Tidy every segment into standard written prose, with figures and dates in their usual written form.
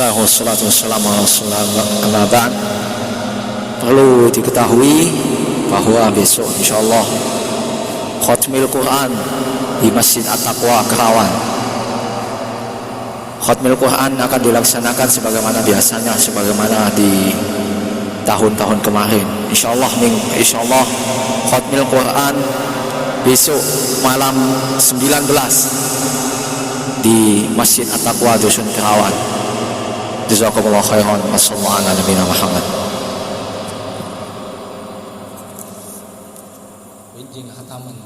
Bismillah wassalatu wassalamu ala rasulillah. Perlu diketahui bahwa besok insyaallah Khatmil Quran di Masjid At-Taqwa Kerawang. Khatmil Quran akan dilaksanakan sebagaimana biasanya, sebagaimana di tahun-tahun kemarin. Insyaallah Khatmil Quran besok malam 19 di Masjid At-Taqwa Dusun Kerawang. Jazakumullah khairan. Wassallallahu ala nabiyina Muhammad. Winjing khataman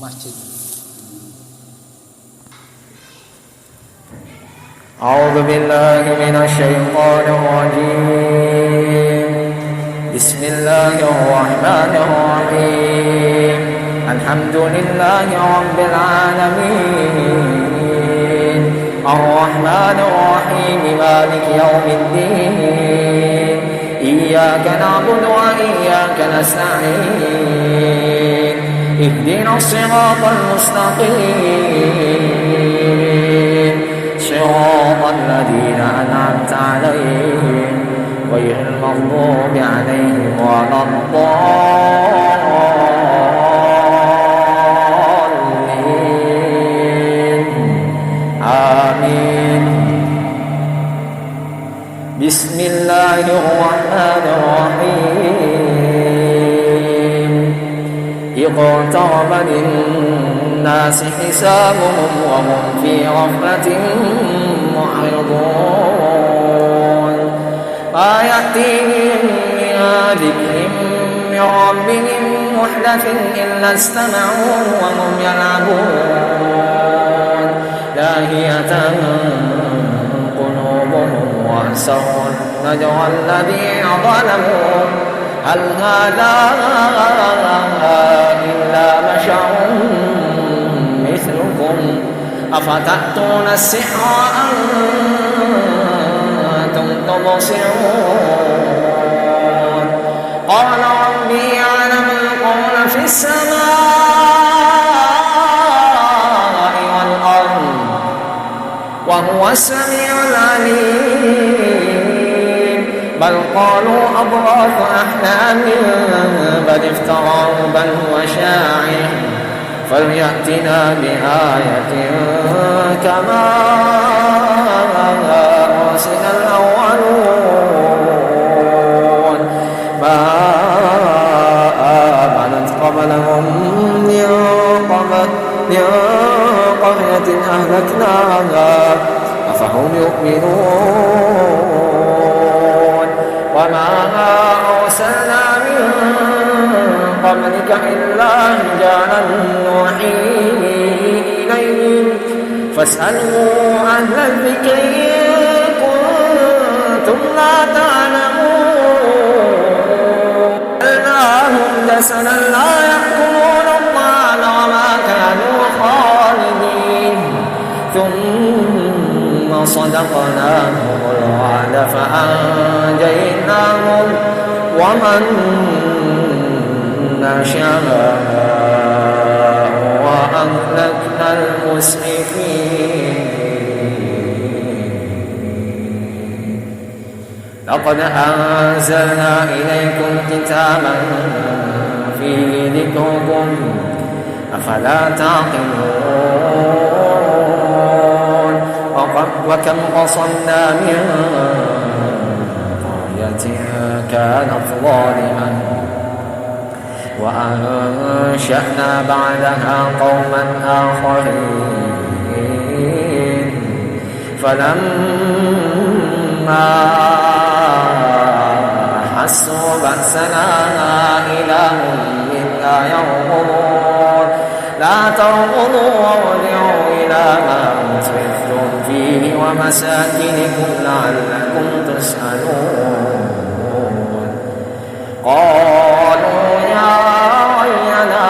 masjid. A'udzu billahi minasy syaithanir rajim. Bismillahirrahmanirrahim. Alhamdulillahi rabbil alamin. الرحمن الرحيم مالك يوم الدين إياك نعبد وإياك نستعين اهدنا الصراط المستقيم صراط الذين أنعمت عليهم غير المغضوب عليهم ولا الضالين. آمين. بسم الله الرحمن الرحيم. اقترب للناس حسابهم وهم في غفلة معرضون ما يأتيهم من ذكر من ربهم محدث إلا استمعوه وهم يلعبون لاهية قلوبهم وأسروا النجوى الذين ظلموا هل هذا إلا بشر مثلكم أفتأتون السحر وأنتم تبصرون قال ربي يعلم القول في السماء وهو السميع العليم بل قالوا أضغاث أحلام بل افتراه بل هو شاعر فليأتنا بآية كما أرسل الأولون ما آمنت قبلهم من قرية أهلكناها أفهم يؤمنون وما أرسلنا من قبلك إلا رجالا نوحي إليهم فاسألوا أهل الذكر إن كنتم لا تعلمون إنهم جسدا لا يأكلون الطعام وما كانوا خالدين ثم صدقناهم الوعد فأنجيناهم ومن نشاء وأهلكنا المسرفين. لقد أنزلنا إليكم كتابا فيه ذكركم أفلا تعقلون وكم قصمنا من قرية كانت ظالمة وأنشأنا بعدها قوما آخرين فلما أحسوا بأسنا إذا هم منا يركضون لا تركضوا وارجعوا إلى ما أترفتم فيه ومساكنكم لعلكم تسألون قالوا يا ويلنا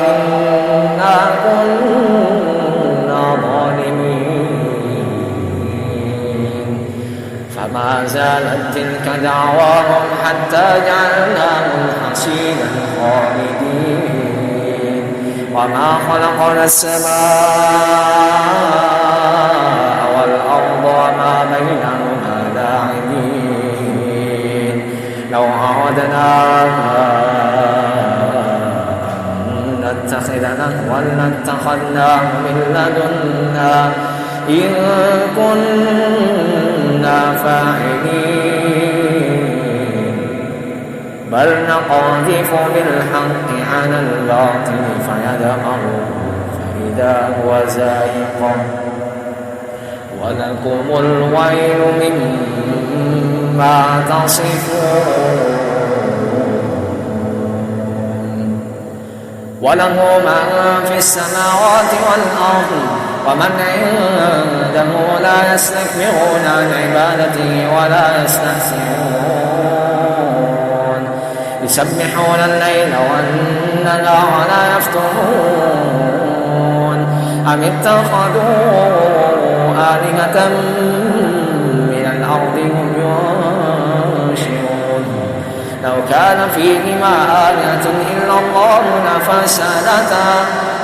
إنا كنا ظالمين فما زالت تلك دعواهم حتى جعلناهم حصيدا خالدين وما خلقنا السماء لو أردنا أن نتخذ لهوا لاتخذناه من لدنا إن كنا فاعلين بل نقذف بالحق على الباطل فيدمغه فإذا هو زاهق ولكم الويل مما تصفون وله من في السماوات والأرض ومن عنده لا يستكبرون عن عبادته ولا يستحسرون يسبحون الليل والنهار لا يفترون أم اتخذوا آلهة من الأرض هم ينشرون لو كان فيهما آلهة إلا الله لفسدتا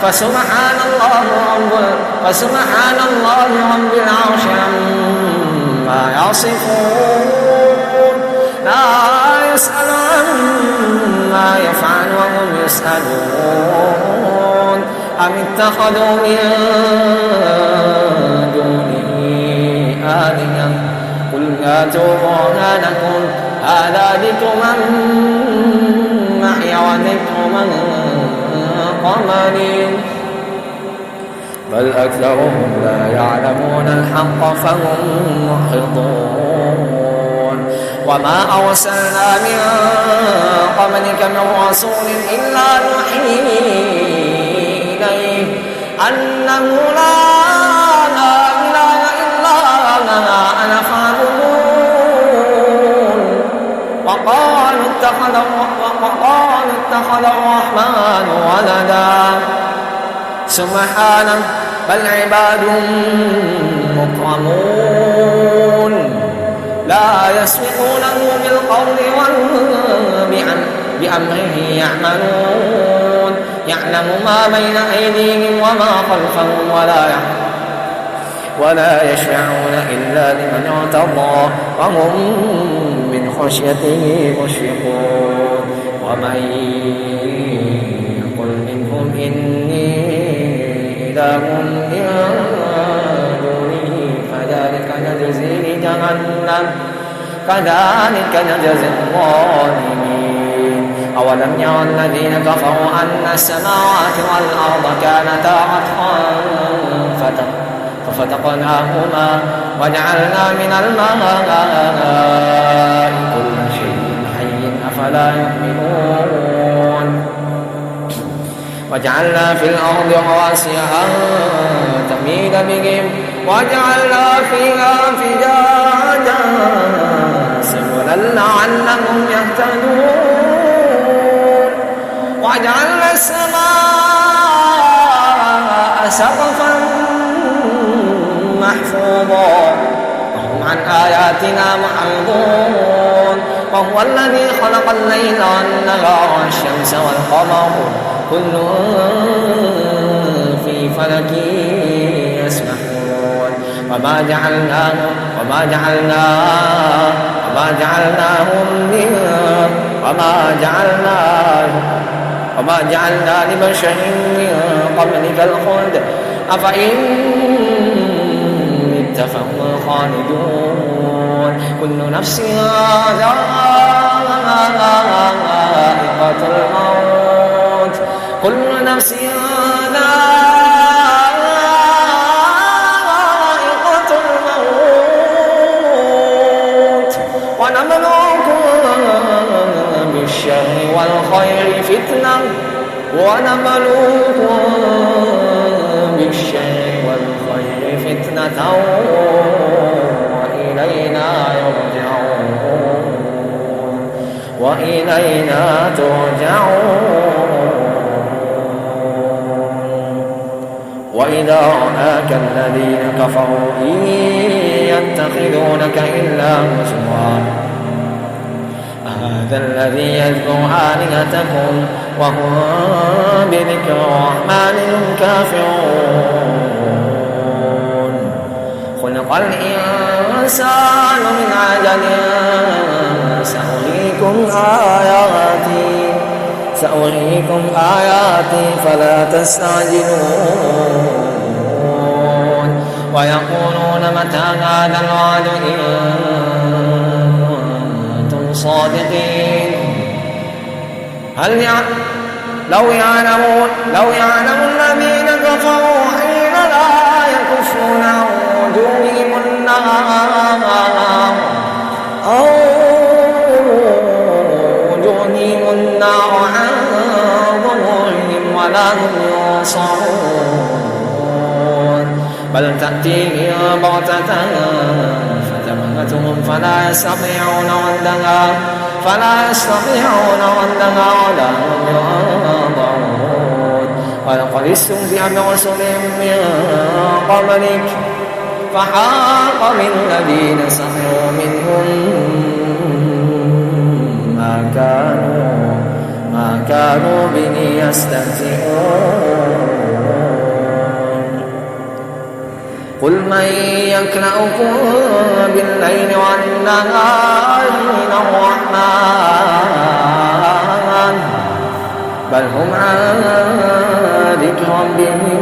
فسبحان الله رب العرش عما يصفون لا يسأل عما يفعل وهم يسألون أم اتخذوا من دونه آلهة قل هاتوا برهانكم هذا ذكر من معي وذكر من قبلي بل أكثرهم لا يعلمون الحق فهم معرضون وما أرسلنا من قبلك من رسول إلا نوحي إليه أنه لا إله إلا أنا فاعبدون وقالوا اتخذ الرحمن ولدا سبحانه بل عباد مكرمون لا يسبقونه بالقول وهم بأمره يعملون يعلم ما بين أيديهم وما خلفهم ولا يشفعون إلا لمن ارتضى وهم من خشيته مشفقون ومن يقل منهم إني إله من دونه فذلك نجزيه جهنم كذلك نجزي الظالمين أولم يرى الذين كفروا أن السماوات والأرض كانتا رتقا ففتقناهما وجعلنا من الماء كل شيء حي أفلا يؤمنون وجعلنا في الأرض رواسي أن تميد بهم وجعلنا فيها فجاجا سبلا لعلهم يهتدون وجعلنا السماء سقفا محفوظا وهم عن آياتنا معرضون وهو الذي خلق الليل والنهار والشمس والقمر كل في فلك يسبحون وما جعلنا لبشر من قبلك الخلد أفإن مت فهم خالدون كل نفس ذائقة الموت كل نفس ذائقة الموت ونبلوكم بالشر والخير فتنة وإلينا ترجعون وإذا رآك الذين كفروا إن يتخذونك إلا هزوا هذا الذي يذكر آلهتكم وهم بذكر الرحمن هم كافرون خلق الإنسان من عجل سأريكم آياتي فلا تستعجلون ويقولون متى هذا الوعد إن كنتم صادقين لو يعلم الذين كفروا حين لا يكفون عن وجوههم النار عن ظهورهم ولا هم ينصرون بل تأتيهم بغتة فتبهتهم فلا يستطيعون ردها ولا هم ينظرون ولقد استهزئ برسل من قبلك فحاق بالذين سخروا منهم ما كانوا به يستهزئون قل من يكلؤكم بالليل والنهار من الرحمن بل هم عن ذكر ربهم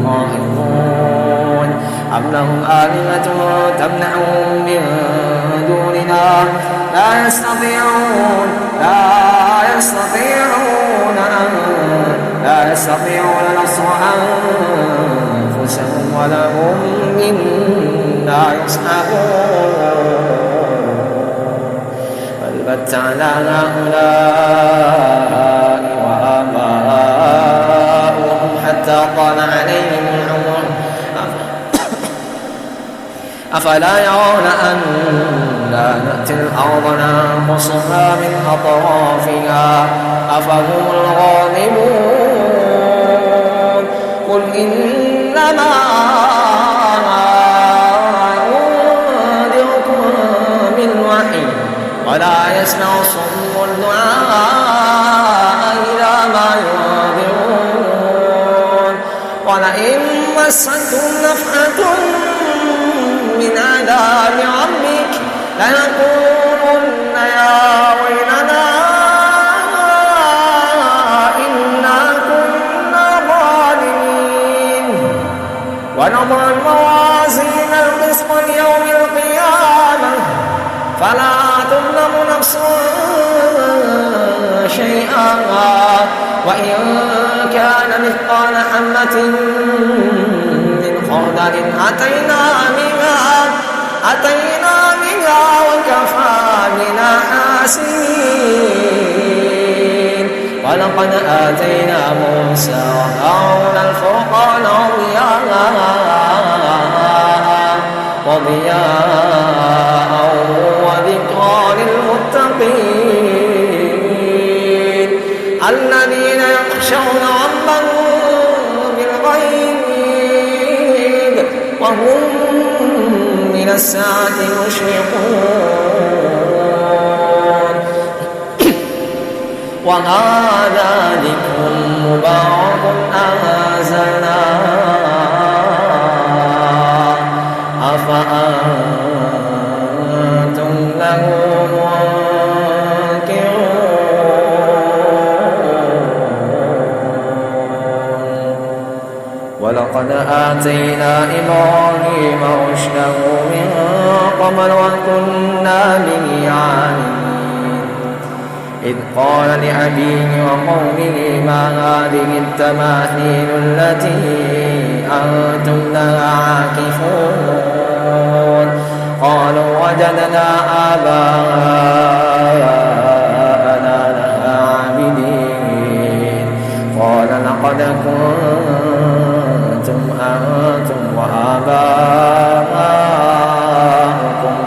معرضون أم لهم آلهة تمنعهم من دوننا لا يستطيعون نصر أنفسهم ولا هم منا يصحبون بل متعنا هؤلاء وآباؤهم حتى طال عليهم العمر أفلا يرون أنا نأتي الأرض ننقصها من أطرافها أفهم الغالبون قل إنما أنذركم بالوحي ولا يسمع الصم الدعاء إذا ما ينذرون ولئن مستهم نفحة من عذاب ربك ليقولن يا ويلنا إنا كنا ظالمين ونضع الموازين القسط ليوم القيامة فلا تظلم نفس شيئا وإن كان مثقال حبة من خردل أتينا بها وكفى بنا حاسبين ولقد آتينا موسى وهارون الفرقان وضياء وذكرى للمتقين الذين يخشون ربهم بالغيب وهم من الساعة مشفقون وهذا ذكر مبارك أنزلناه أفأنتم له ولقد آتينا إبراهيم رشده من قبل وكنا به عالمين إذ قال لأبيه وقومه ما هذه التماثيل التي أنتم لها عاكفون قالوا وجدنا آباءنا لها عابدين قال لقد كنتم أنتم وآباؤكم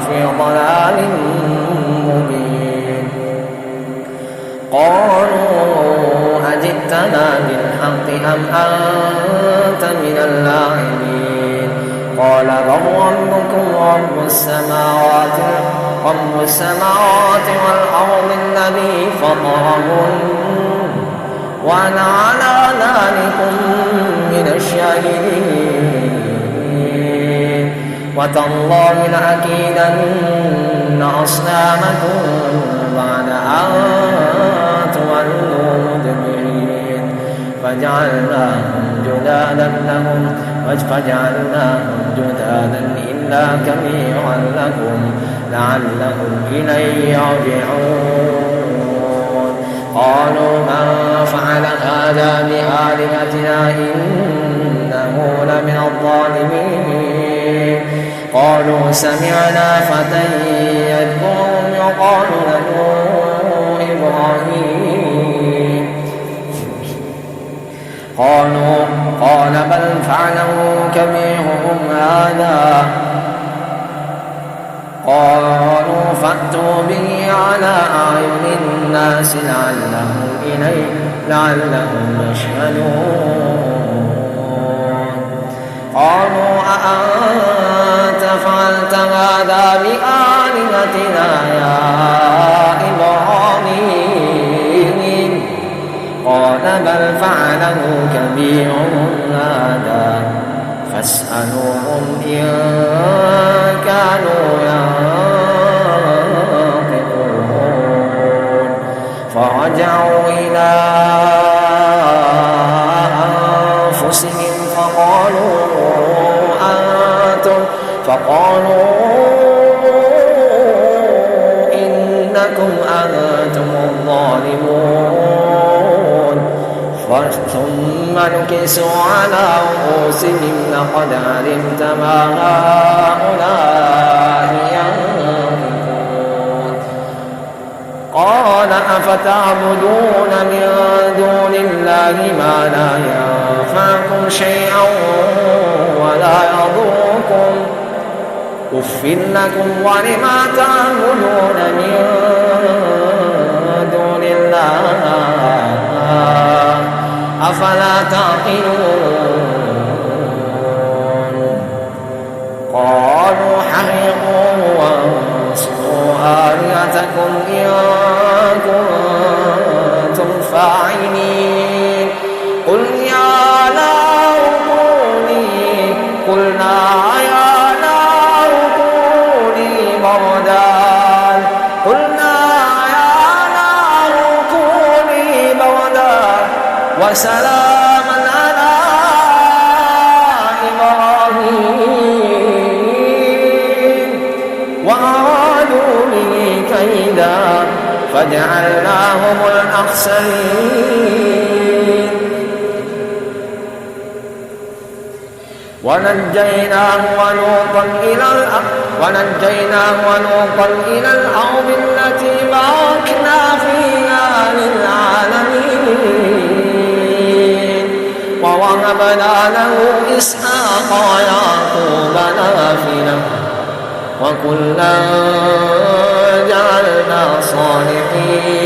في ضلال مبين قالوا أجئتنا بالحق أم أنت من اللاعبين قال بل ربكم رب السماوات والأرض الذي فطرهن وأنا على ذلك من الشاهدين وتالله لأكيدن أصنامكم بعد أن تولوا مدبرين فجعلناهم جدادا إلا كبيرا لكم لعلهم إليه يرجعون قالوا من فعل هذا بآلهتنا إنه لمن الظالمين قالوا سمعنا فتى يذكرهم يقال له إبراهيم قال بل فعله كبيرهم هذا قالوا فأتوا به على أعين الناس لعلهم يشهدون قالوا أأنت فعلت هذا بآلهتنا يا إبراهيم قال بل فعله كبيرهم هذا فاسألوهم إن كانوا ينطقون فرجعوا إلى أنفسهم فقالوا إنكم أنتم الظالمون ثم نكسوا على رؤوسهم لقد علمت ما هؤلاء ينطقون قال أفتعبدون من دون الله ما لا ينفعكم شيئا ولا يضركم أف لكم ولما تعبدون من دون الله أفلا تعقلون قالوا حرقوه وانصروا آلهتكم إن كنتم فاعلين قلنا يا نار كوني بردا وسلاما على إبراهيم وأرادوا به كيدا فجعلناهم الأخسرين ونجيناه ولوطا إلى الأرض التي باركنا فيها للعالمين ووهبنا له إسحاق ويعقوب نافلة وكلا جعلنا صالحين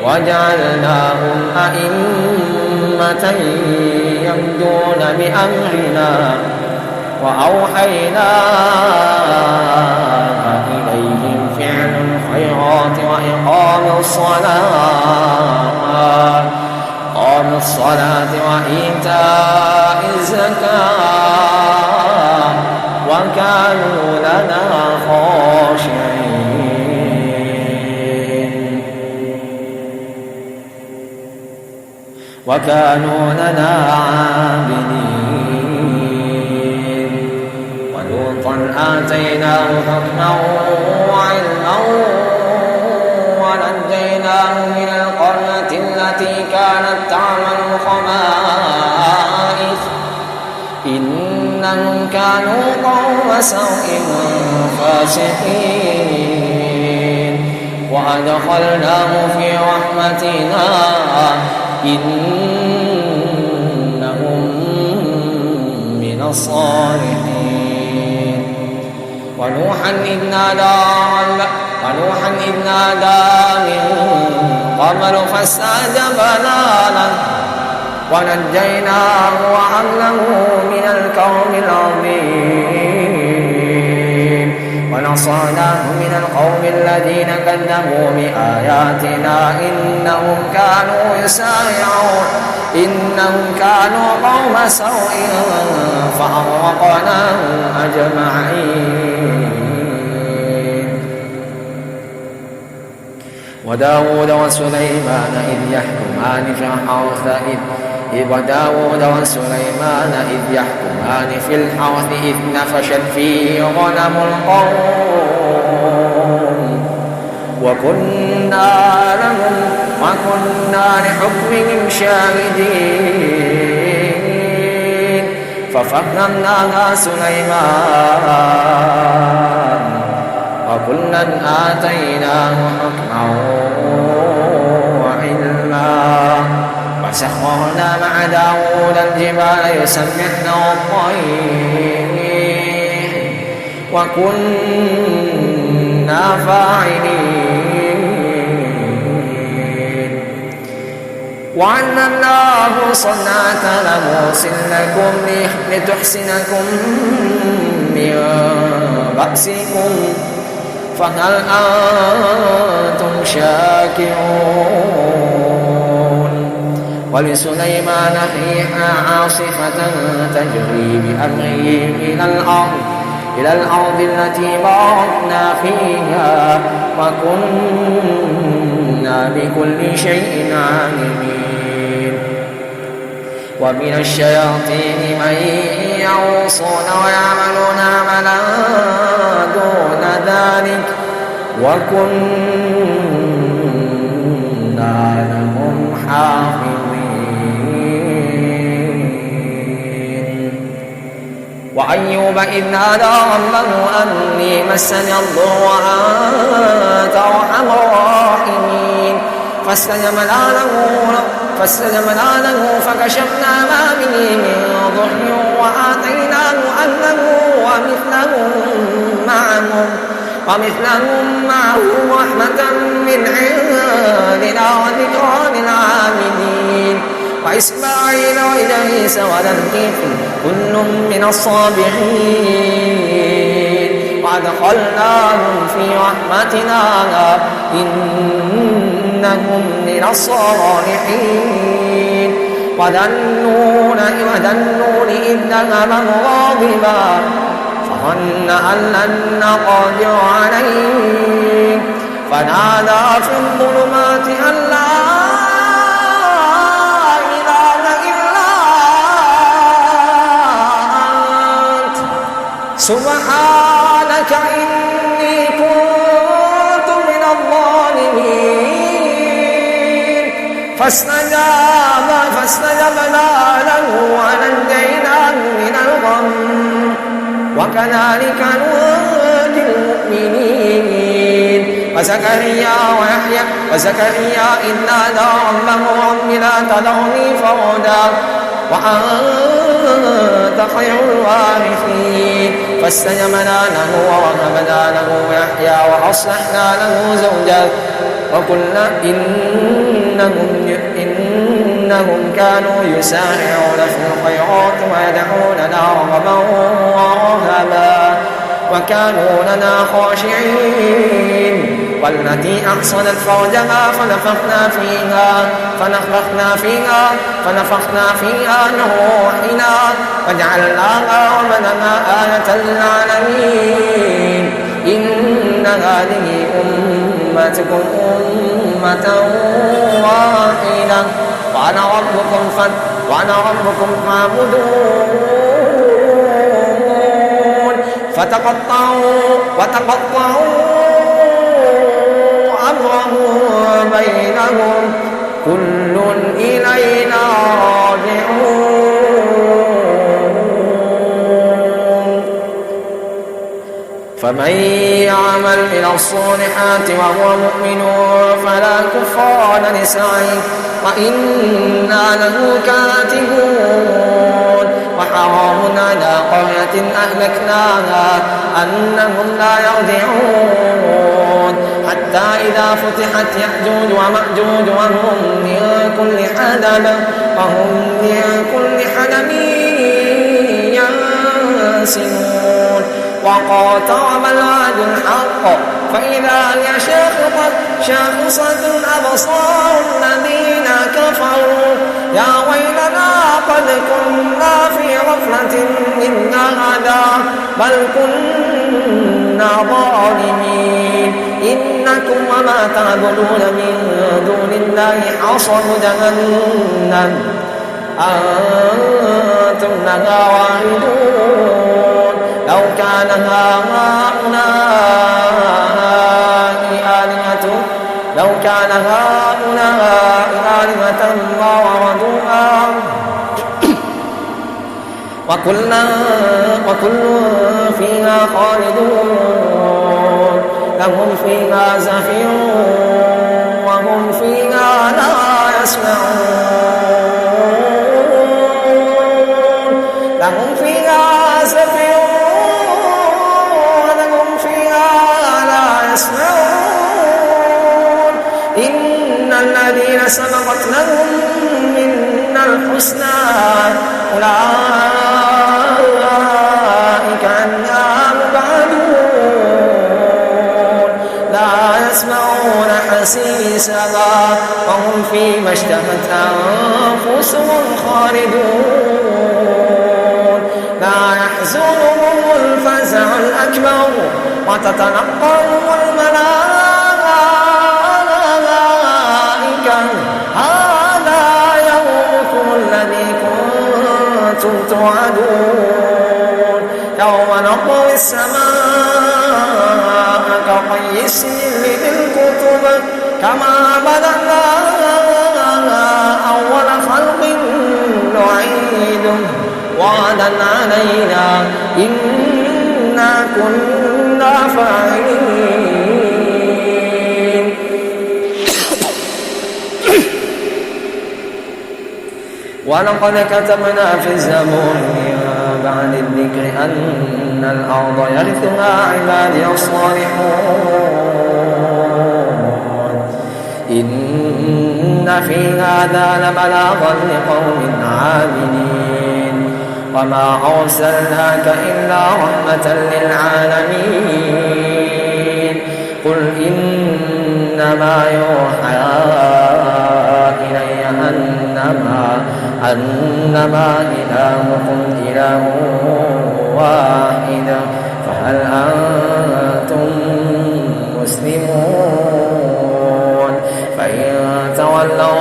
وجعلناهم أئمة يهدون بأمرنا وأوحينا إليهم فعل الخيرات وإقام الصلاة وإيتاء الزكاة وكانوا لنا خاشعين وكانوا لنا عابدين ولوطا آتيناه حكما وعلما ونجيناه من القرية التي كانت تعمل الخبائث إنهم كانوا قوم سوء فاسقين وأدخلناه في رحمتنا إنهم من الصالحين ونوحا إذ نادى من قبل فاستجبنا له ونجيناه وأهله من الكرب العظيم ونصرناه من القوم الذين كذبوا بآياتنا إنهم كانوا قوم سوء فأغرقناهم أجمعين وداود وسليمان إذ يحكمان في الحرث إذ نفشت فيه غنم القوم وكنا لحكمهم شاهدين ففهمناها سليمان وكلا آتيناه حكما وعلما وسخرنا مع داود الجبال يسبحن والطير وكنا فاعلين وعلمناه صنعة لبوس لكم لتحسنكم من بأسكم فهل أنتم شاكرون ولسليمان ريحا عاصفة تجري بأمره إلى الأرض التي باركنا فيها وكنا بكل شيء عالمين ومن الشياطين من يغوصون ويعملون عملا دون ذلك وكنا لهم حافظين وأيوب إذ نادى ربه أني مسني الضر وأنت أرحم الراحمين فاستجبنا له فكشفنا ما به من ضر وآتيناه أهله ومثلهم معه رحمة من عندنا وذكرى للعابدين وإسماعيل وإدريس وذا الكفل كل من الصابرين وأدخلناهم في رحمتنا إنهم من الصالحين وذا النون إذ ذهب مغاضبا فظن أن لن نقدر عليه فنادى في الظلمات أن لا إله إلا أنت سبحانك إني كنت من الظالمين فاستجبنا له ونجيناه من الغم وكذلك ننجي المؤمنين وزكريا إذ نادى ربه رب لا تذرني فردا وأنت خير الوارثين فاستجبنا له ووهبنا له يحيى وأصلحنا له زوجه وقلنا إنهم كانوا يسارعون في الخيرات ويدعوننا رغبا ورهبا وكانوا لنا خاشعين والتي أحصنت فرجها فنفخنا فيها من روحنا وجعلناها وبنها آية للعالمين إن هذه أمتكم أمة واحدة وأنا ربكم فاعبدون وتقطعوا أمرهم بينهم كل إلينا راجعون فمن يعمل من الصالحات وهو مؤمن فلا كفران لسعيه وإنا له كاتبون وحرام على قرية أهلكناها أنهم لا يرجعون حتى إذا فتحت يأجوج ومأجوج وهم من كل حدب ينسلون وقاترب الوعد الحق فإذا هي شاخصة أبصار الذين كفروا يا ويلنا قد كنا في غفلة من هذا بل كنا ظالمين إن لكم وما تعبدون من دون الله حصب جهنم أنتم لها واردون لو كان هؤلاء آلهة ما وردوها وكل فيها خالدون لهم فيها زفير وهم فيها لا يسمعون لهم فيها زفير ولهم فيها لا يسمعون إن الذين سبقت لهم منا الحسنى أولئك عنها مبعدون لا يسمعون حسيسها وهم فيما اشتهت أنفسهم خالدون لا يحزنهم الفزع الأكبر وتتلقاهم الملائكة هذا يومكم الذي كنتم توعدون يوم نطوي السماء كطي السجل للكتب كما بدأنا أول خلق نعيده وعدا علينا إنا كنا فاعلين ولقد كتبنا في الزبور بعد الذكر أن الأرض يرثها عبادي الصالحون إن في هذا لبلاغا لقوم عابدين وما أرسلناك إلا رحمة للعالمين قل إنما يوحى إلي أنما إلهكم إله واحد فهل أنتم مسلمون فإن تولوا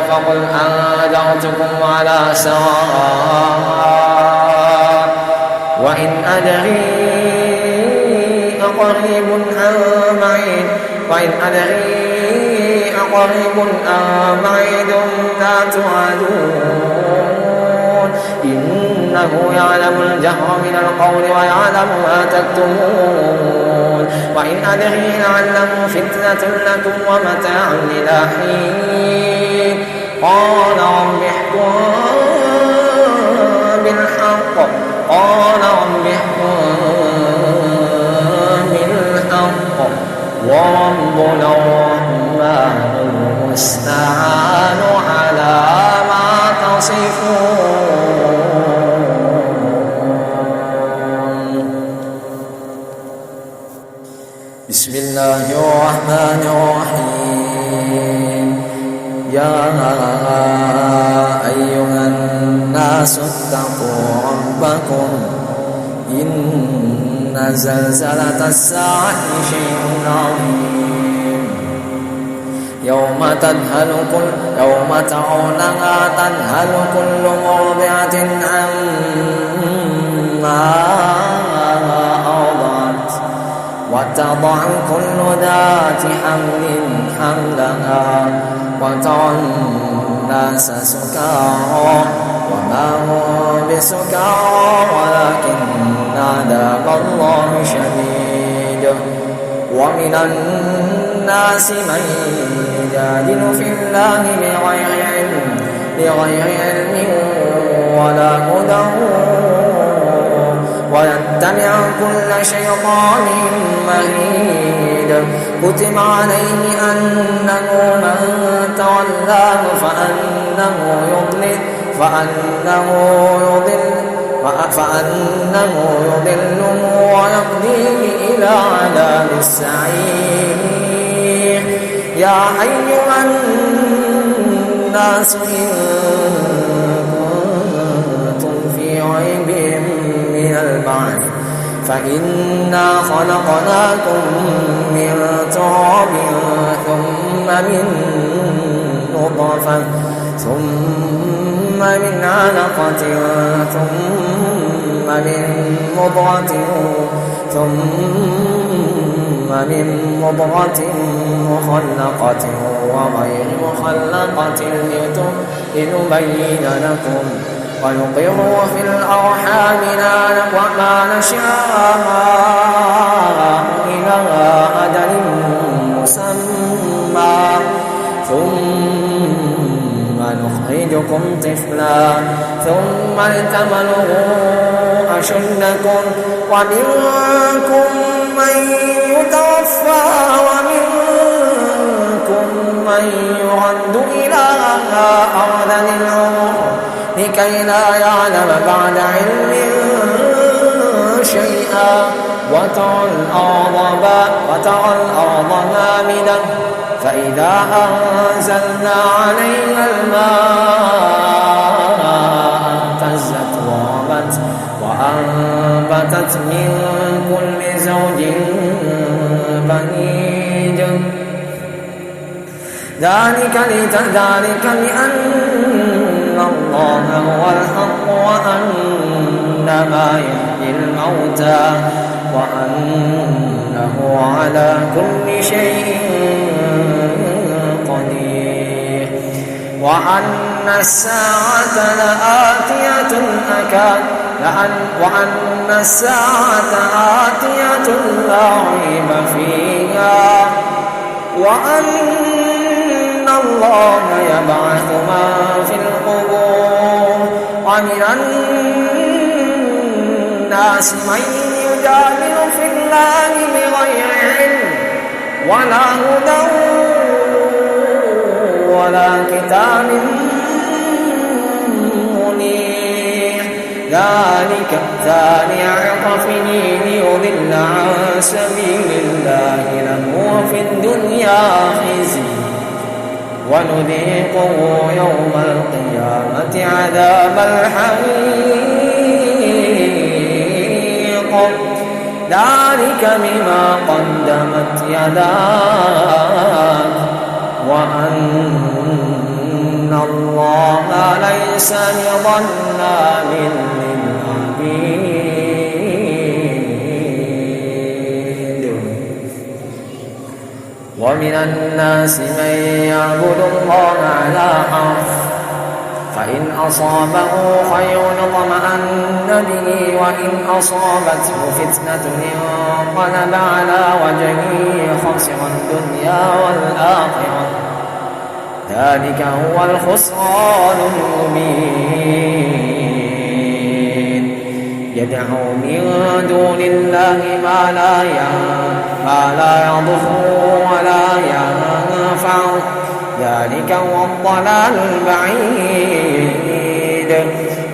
فقل أنذرتكم على سواء وإن أدري أقريب أم بعيد لا توعدون إنه يعلم الجهر من القول ويعلم ما تكتمون وإن أدري لعله فتنة لكم ومتاع إلى حين قال رب احكم بالحق وربنا الرحمن المستعان على ما تصفون. بسم الله الرحمن الرحيم. يا أيها الناس اتقوا ربكم إن زلزلة الساعة شيء عظيم يوم ترونها تذهل كل مرضعة عما أرضعت وتضع كل ذات حمل حملها وترى الناس سكارى وما هم بسكارى ولكن عذاب الله شديد. ومن الناس من يجادل في الله بغير علم ولا هدى ويتبع كل شيطان مريد. كتب عليه أنه من تولاه فأنه يضله ويقضيه إلى عذاب السعير. يا أيها الناس إن كنتم في ريب من البعث فإنا خلقناكم من تراب ثم من نطفة ثم من علقة ثم من مضغة مخلقة وغير مخلقة لنبين لكم ونقر في الأرحام ما نشاء إلى أجل مسمى ثم نخرجكم طفلا ثم لتبلغوا أشدكم ومنكم من يتوفى ومنكم من يرد إلى أرذل العمر لكي لا يعلم بعد علم شيئا وترى الأرض هامدة فإذا أنزلنا عليها الماء اهتزت وربت وأنبتت من كل زوج بهيج ذلك بأن الله هو الحق وأن ما يحيي الموتى وأنه على كل شيء قدير وأن الساعة لآتية لا ريب فيها وأن الله يبعث من في القبور ومن الناس من يجادل في الله بغير علم ولا هدى ولا كتاب منير ذلك الثاني عطفه ليضل عن سبيل الله له في الدنيا خزي ونذيقه يوم القيامة عذاب الحريق ذلك بما قدمت يداك وأن الله ليس بظلام للعبيد ومن الناس من يعبد الله على حرف فإن أصابه خير اطمأن به وإن أصابته فتنة انقلب على وجهه خسر الدنيا والآخرة ذلك هو الخسران المبين يدعو من دون الله ما لا يضر ولا ينفع ذلك هو الضلال البعيد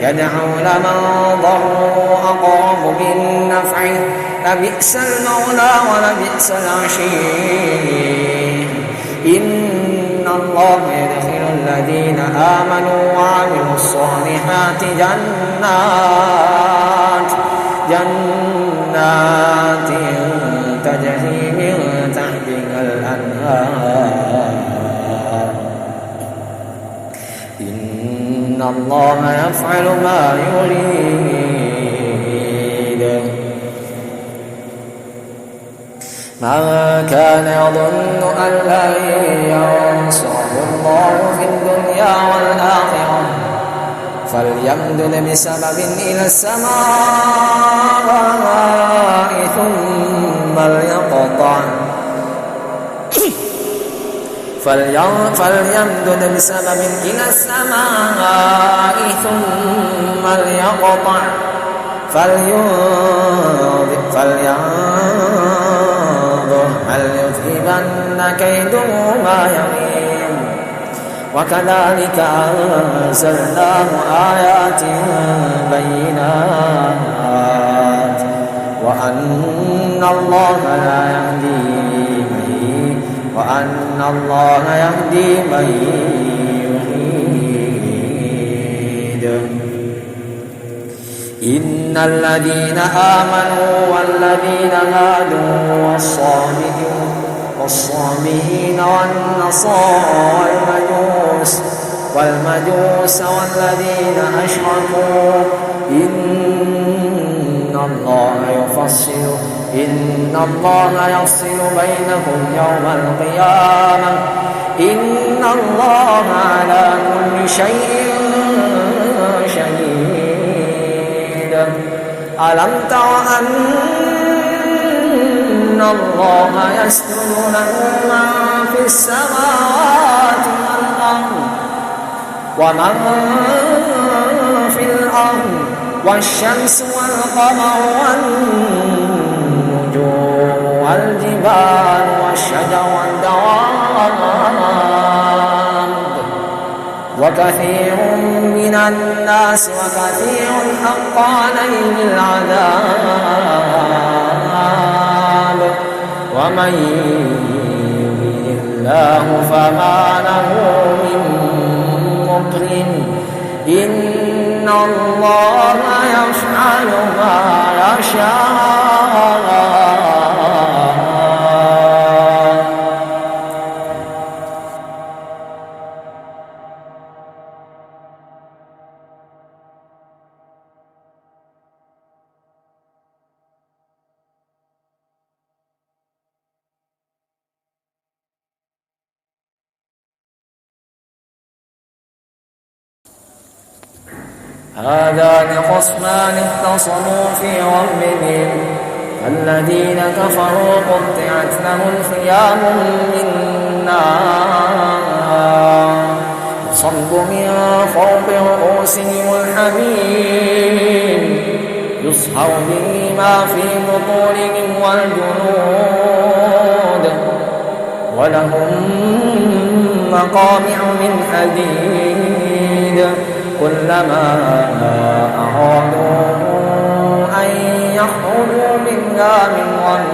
يدعو لمن ضره أقرب من نفعه لبئس المولى ولبئس العشير إن الله يدخل الذين آمنوا وعملوا الصالحات جنات تجري من تحتها الأنهار إن الله يفعل ما يريد من كان يظن أن لن ينصره الله في الدنيا والآخرة فليمدد بسبب إلى السماء ثم ليقطع فليمدد بسبب إلى السماء ثم ليقطع فلينظر هل يذهبن كيده ما يغيظ وكذلك أنزلناه آيات بينات وأن الله يهدي من يريد إن الذين آمنوا والذين هادوا والصابئين والنصارى والمجوس والذين أشركوا إن الله يفصل بينهم يوم القيامة إن الله على كل شيء شهيد ألم تر أن الله يسجد له من في السماوات ومن في الأرض والشمس والقمر والنجوم والجبال والشجر والدواب وكثير من الناس وكثير حق عليه العذاب ومن يهد الله فما له من مكرم إن الله يفعل ما يشاء هذان خصمان اختصموا في ربهم الذين كفروا قطعت لهم ثياب من نار يصب من فوق رؤوسهم الحميم يصهر به ما في بطونهم والجلود ولهم مقامع من حديد كلما أرادوا أن يخرجوا منها من غم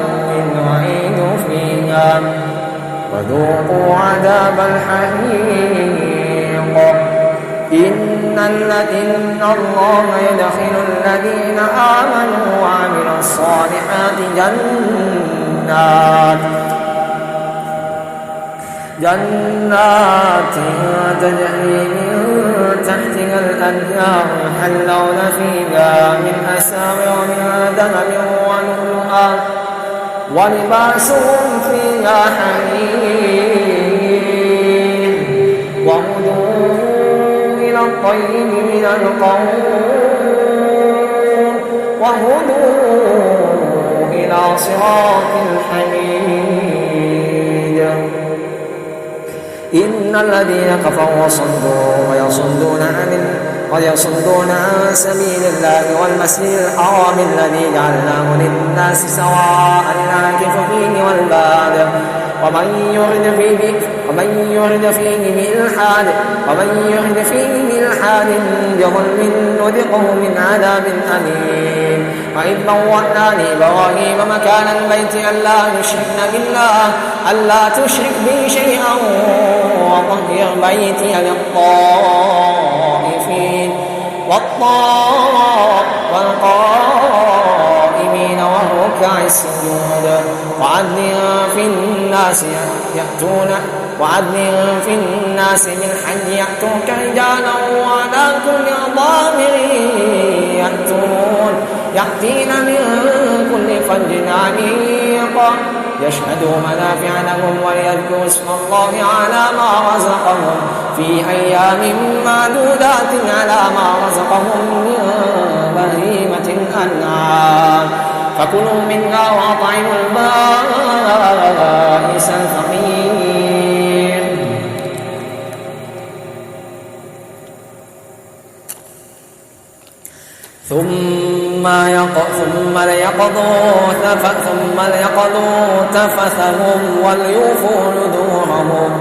أعيدوا فيها وذوقوا عذاب الحريق إن الله يدخل الذين آمنوا وعملوا الصالحات جنات تجري من تحتها الأنهار يحلون فيها من أساور من ذهب ولؤلؤا ولباسهم فيها حرير وهدوا إلى الطيب من القول وهدوا إلى صراط الحميد إن الذين كفروا ويصدون عن سبيل الله والمسجد الحرام الذي جعلناه للناس سواء العاكف فيه والباد ومن يرد فيه بإلحاد بظلم نذقه من عذاب أليم وإذ بوأنا لإبراهيم مكان البيت ألا تشرك بي شيئا وطهر بيتي للطائفين والقائمين والركع السجود وعدل في الناس بالحج يأتوك رجالا وعلى كل ضامر يأتين من كل فج عميق يشهدوا منافع لهم وليذكروا اسم الله على ما رزقهم في أيام معدودات على ما رزقهم من بهيمة الأنعام فكلوا منها وأطعموا البائس الفقير ثم ليقضوا تفثهم وليوفوا نذورهم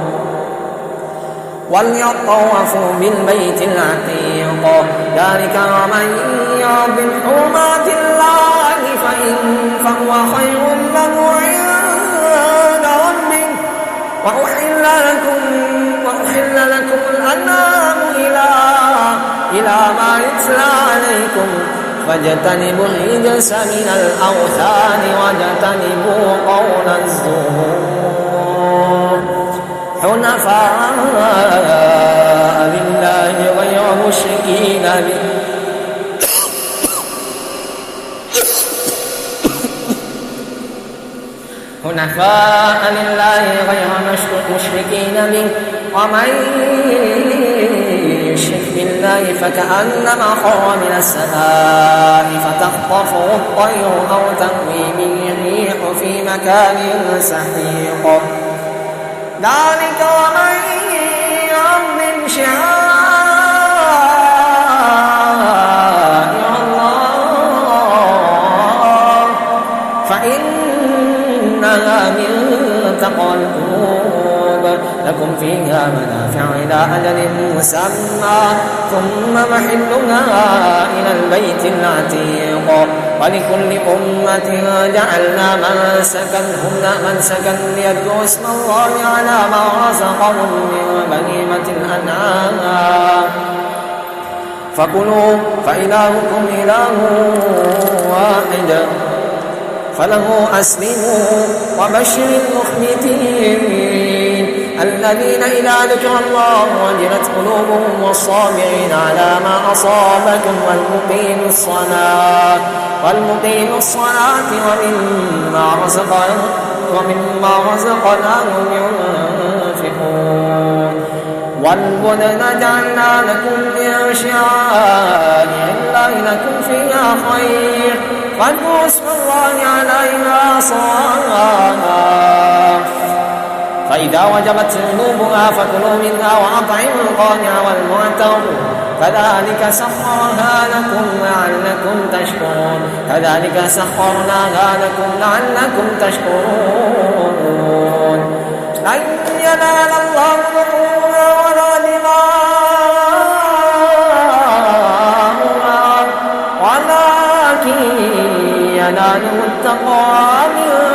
وليطوفوا بالبيت العتيق ذلك ومن يعظم حرمات الله فهو خير له عند ربه وأحل لكم الأنعام إلى ما يتلى عليكم فاجتنبوا الرجس من الأوثان واجتنبوا قول الزور حنفاء لله غير مشركين به ومن يشرك بالله فكأنما خر من السماء فتخطفه الطير أو تهوي به الريح في مكان سحيق ذلك ومن يعظم شعائر الله فإنها من تقوى القلوب لكم فيها منافع إلى أجل مسمى ثم محلها إلى البيت العتيق ولكل أمة جعلنا منسكا ليذكروا اسم الله على ما رزقهم من بهيمة الأنعام فكلوا فإلهكم إله واحد فله أسلموا وبشر المخبتين الذين إذا ذكر الله وجلت قلوبهم والصابرين على ما أصابكم والمقيم الصلاة ومما رزقناهم ينفقون والبدن جعلنا لكم من شعائر الله لكم فيها خير فاذكروا اسم الله عليها صواف فإذا وجبت جنوبها فكلوا منها وأطعموا القانع والمعتر كذلك سخرناها لكم لعلكم تشكرون لن ينال الله لحومها ولا دماؤها ولكن يناله التقوى منكم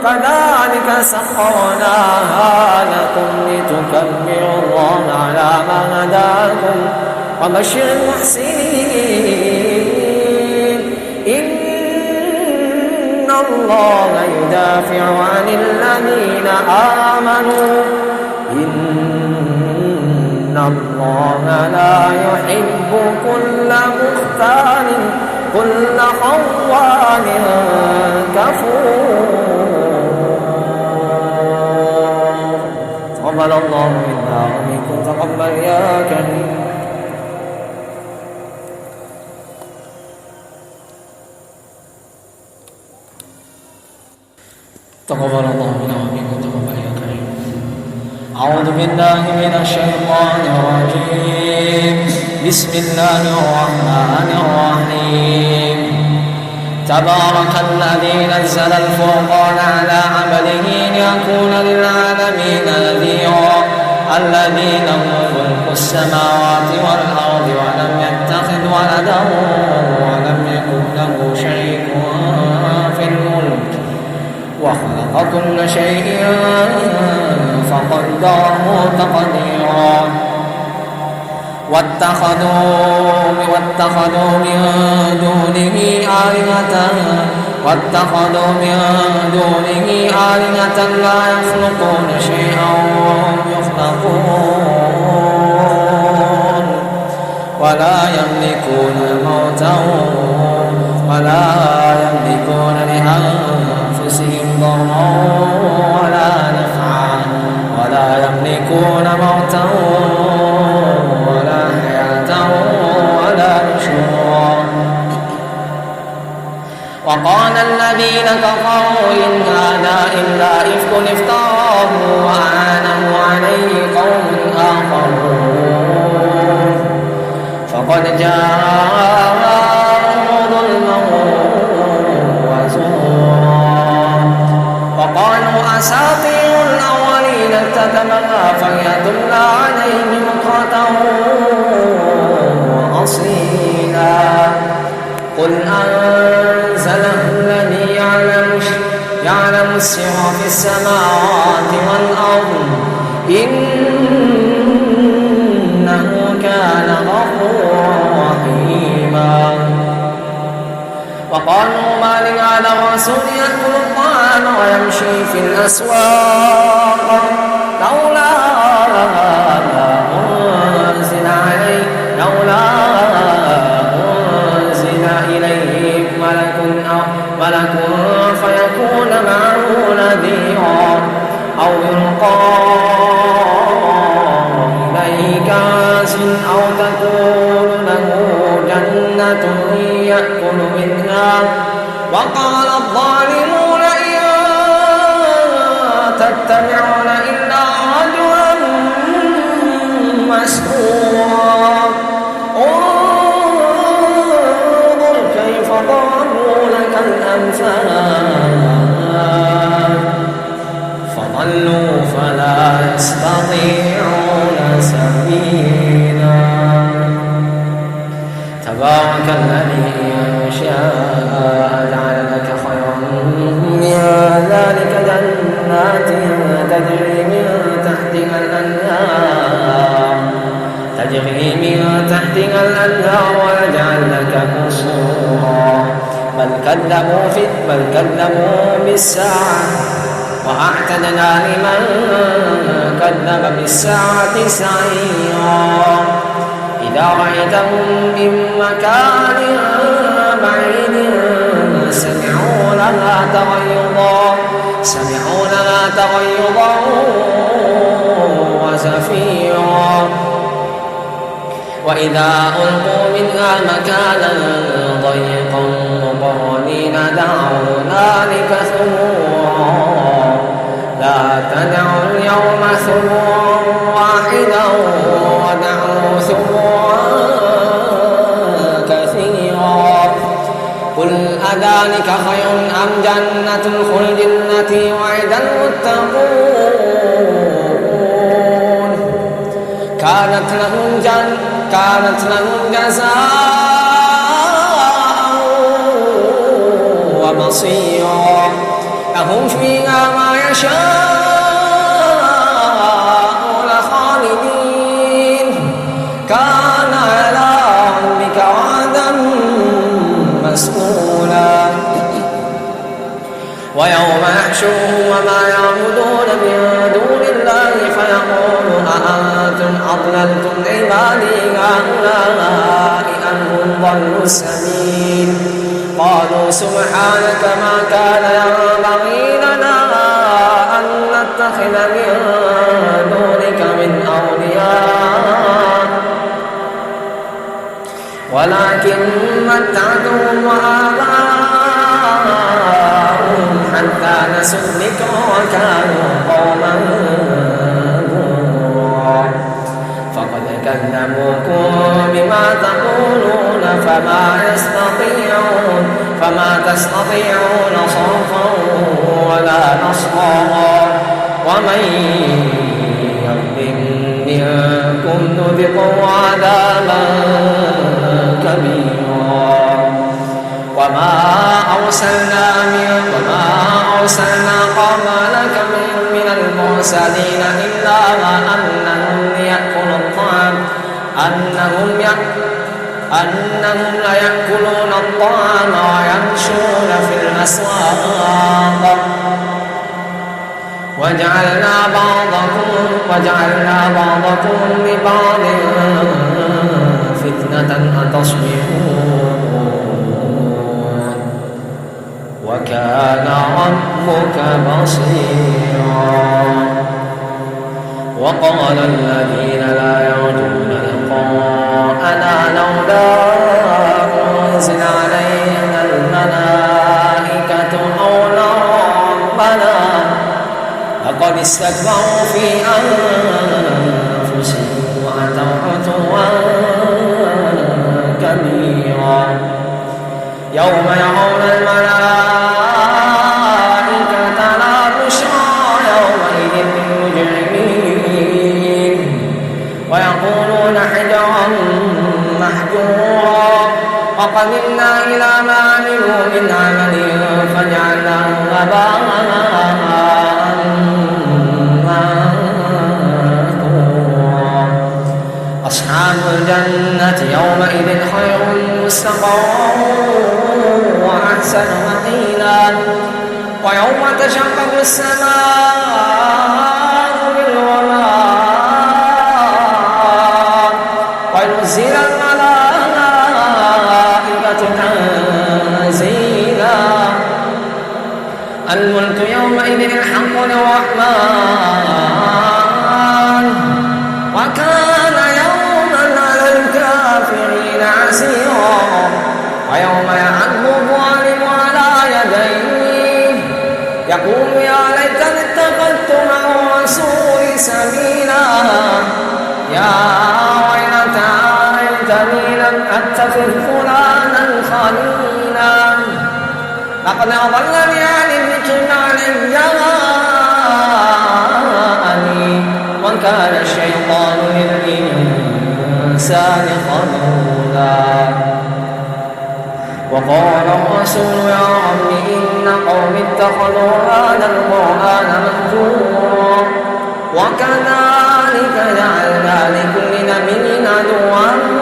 كذلك سخرناها لكم لتكبروا الله على ما هداكم وبشر المحسنين إن الله يدافع عن الذين آمنوا إن الله لا يحب كل مختال كل خوان كفور تقبل الله منا ومنكم تقبل يا كريم تقبل الله منا ومنكم تقبل يا كريم. أعوذ بالله من الشيطان الرجيم بسم الله الرحمن الرحيم تبارك الذي نزل الفرقان على عبده ليكون للعالمين نذيرا الذي له ملك السماوات والأرض ولم يتخذ ولدا ولم يكن له شريك في الملك وخلق كل شيء فقدره تقديرا واتخذوا من دونه آلهة لا يخلقون شيئا وهم يخلقون ولا يملكون موتا ولا يملكون لأنفسهم ضرا ولا نفعا ولا يملكون موتا ولا حياة ولا نشورا وقال الذين كفروا إن هذا إلا إفك افتراه وأعانه عليه قوم آخرون فقد جاءوا ظلما وزورا وقالوا أساطير الأولين اكتتبها فهي تملى عليه بكرة وأصيلا قل أنزله الذي يعلم السر في السماوات والأرض إنه كان غفورا رحيما وقالوا ما لهذا الرسول يأكل الطعام ويمشي في الأسواق لولا أنزل إليه ملك فيكون معه نذيرا أو يلقى إليه كنز أو تكون له جنة يأكل منها وقال الظالمون إن تتبعون إلا رجلا مسحورا انظر كيف ضربوا لك الأمثال فضلوا فلا يستطيعون سبيلا تبارك الذي إن شاء جعل لك خيرا من ذلك جنات تجري من تحتها الأنهار ويجعل لك قصورا بل كذبوا بالساعة وأعتدنا لمن كذب بالساعة سعيرا إذا رأيتهم من مكان بعيد سمعوا لها تغيظا وزفيرا وإذا ألقوا منها مكانا ضيقا مقرنين دعوا هنالك ثبورا لا تدعوا اليوم ثبورا واحدا ودعوا ثبورا كثيرا قل أذلك خير أم جنة الخلد التي وعد المتقون كانت لهم جزاء ومصيرا لهم فيها ما يشاءون خالدين كان على ربك وعدا مسئولا ويوم يحشرهم وما يعبدون من دون الله فيقول أأنتم أضللتم عبادي هؤلاء أم هم ضلوا السبيل قالوا سبحانك ما كان ينبغي لنا أن نتخذ من دونك من أولياء ولكن متعتهم وآباءهم حتى نسوا الذكر وكانوا قوما بورا فقد كذبوكم بما تقولون فما تستطيعون صرفا ولا نصرا ومن يظلم منكم نذقه عذابا كبيرا وما أرسلنا قبلك من المرسلين إلا أنهم ليأكلون الطعام ويمشون في الأسواق وجعلنا بعضكم لبعض فتنة أتصبحون وكان ربك بصيرا وقال الذين لا يرجون لقاءنا لولا أنزل علينا الملائكة أو نرى ربنا لقد استكبروا في أنفسهم وأتوا عتوا كبيرا يوم يرون الملائكة لا بشرى يومئذ للمجرمين ويقولون حجرا محجورا وقدمنا إلى ما عملوا من عمل فجعلناه هباء منثورا أصحاب الجنة يومئذ خير مستقرا وأحسن مقيلا ويوم تشقق السماء بالغمام وينزل الملائكة تنزيلا الملك يومئذ الحق للرحمن وكان يوما على الكافرين عسيرا ويوم يعض الظالم على يديه يقول يا ليتني اتخذت مع الرسول سبيلا يا ويلتى ليتني لم اتخذ فلانا خليلا لقد أضلني عن الذكر بعد إذ جاءني وكان الشيطان للإنسان خذولا وقال الرسول يا رب إن قومي اتخذوا هذا القرآن مهجورا وكذلك جعلنا لكل نبي عدوا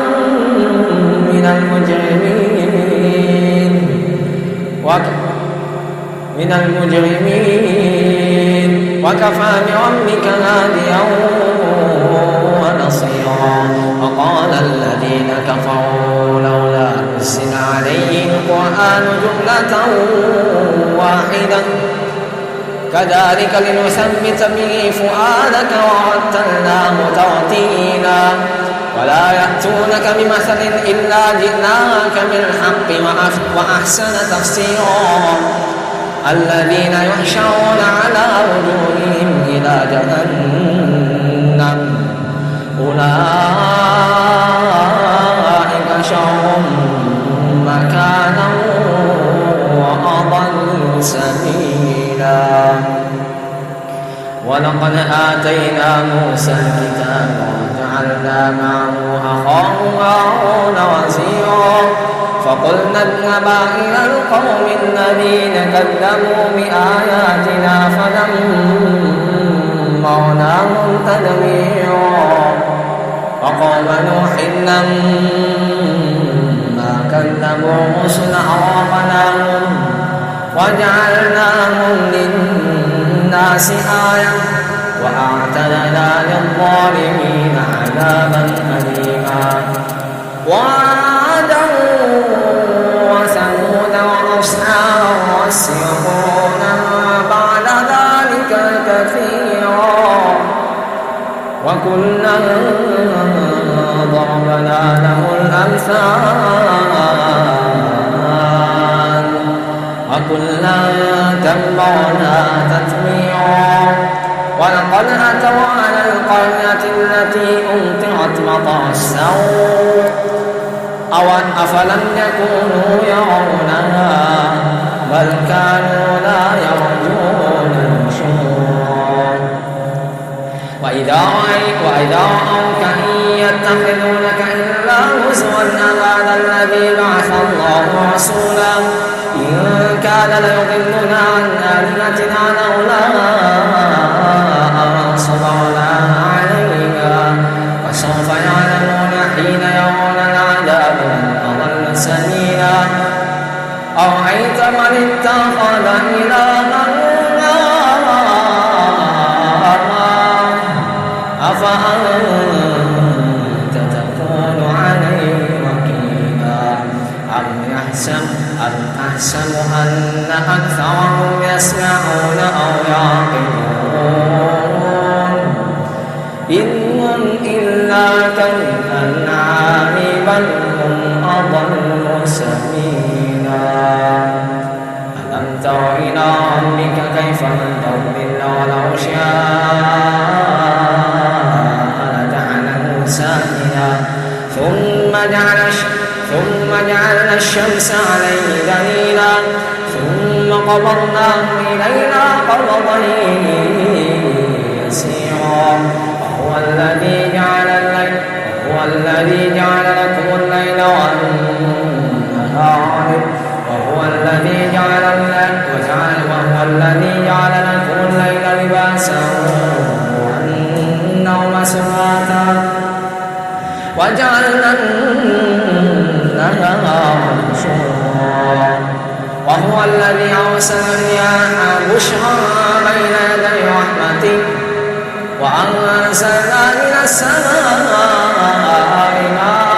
من المجرمين وكفى بربك هاديا ونصيرا وقال الذين كفروا لولا نزل عليه القرآن جملة واحدة كذلك لنثبت به فؤادك ورتلناه ترتيلا ولا يأتونك بمثل إلا جئناك بالحق وأحسن تفسيرا الذين يحشرون على وجوههم إلى جهنم أولئك شر مكانا وأضل سبيلا ولقد آتينا موسى الكتاب وجعلنا معه أخاه هارون وزيرا فقلنا اذهبا إلى القوم الذين كذبوا بآياتنا فدمرناهم تدميرا وقوم نوح لما كذبوا الرسل أغرقناهم وجعلناهم للناس آية وأعتدنا للظالمين عذابا أليما وعادا وثمود وأصحاب الرس وقرونا بعد ذلك كثيرا وكلا ضربنا له الأمثال وكلا تبرنا تتبيرا ولقد أتوا على القرية التي أمطرت مطر السوء أفلم يكونوا يرونها بل كانوا لا يرجون نشورا وإذا رأوك إن يتخذونك إلا هزوا أهذا الذي بعث الله رسولا إن كان ليضلنا عن آلهتنا لولا أن صبرنا عليها فسوف يعلمون حين يرون العذاب من أضل سبيلا أرأيت من اتخذ إلهه أفأنت تكون عليه وكيلا أم تحسب أن أكثرهم يسمعون أو يعقلون إنهم إلا كالأنعام بل هم أضل سبيلا ألم تر إلى ربك كيف مد الظل ولو شاء لجعله ساكنا ثم جعلنا الشمس عليه دليلا ثم قبضناه إلينا قبضا يسيرا وهو الذي جعل لكم الليل والنهار وهو الذي جعل لكم الليل لباسا والنوم سباتا وجعلنا النهار نشورا وهو الذي أرسل الرياح بشرا بين يدي رحمته وأنزلنا من السماء ماء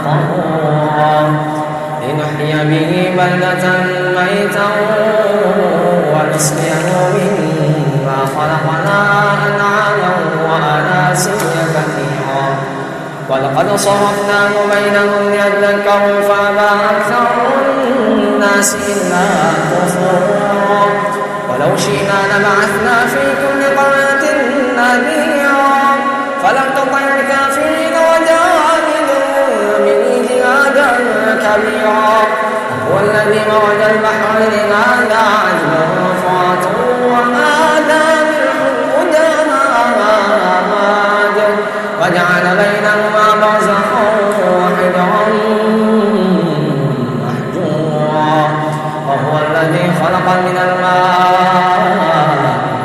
طهورا لنحيي به بلدة ميتا ونسقيه مما خلقنا أنعاما وأناسيا كثيرا ولقد صرفناه بينهم ليذكروا فأبى أكثر الناس إلا كفورا ولو شئنا لبعثنا في كل قرية نذيرا فلم تطع الكافرين وجاهدوا به جهادا كبيرا هو الذي مرج البحرين هذا عذب فرات وهذا ملح أجاج وجعل بينهما برزخا وحجرا محجورا وهو الذي خلق من الماء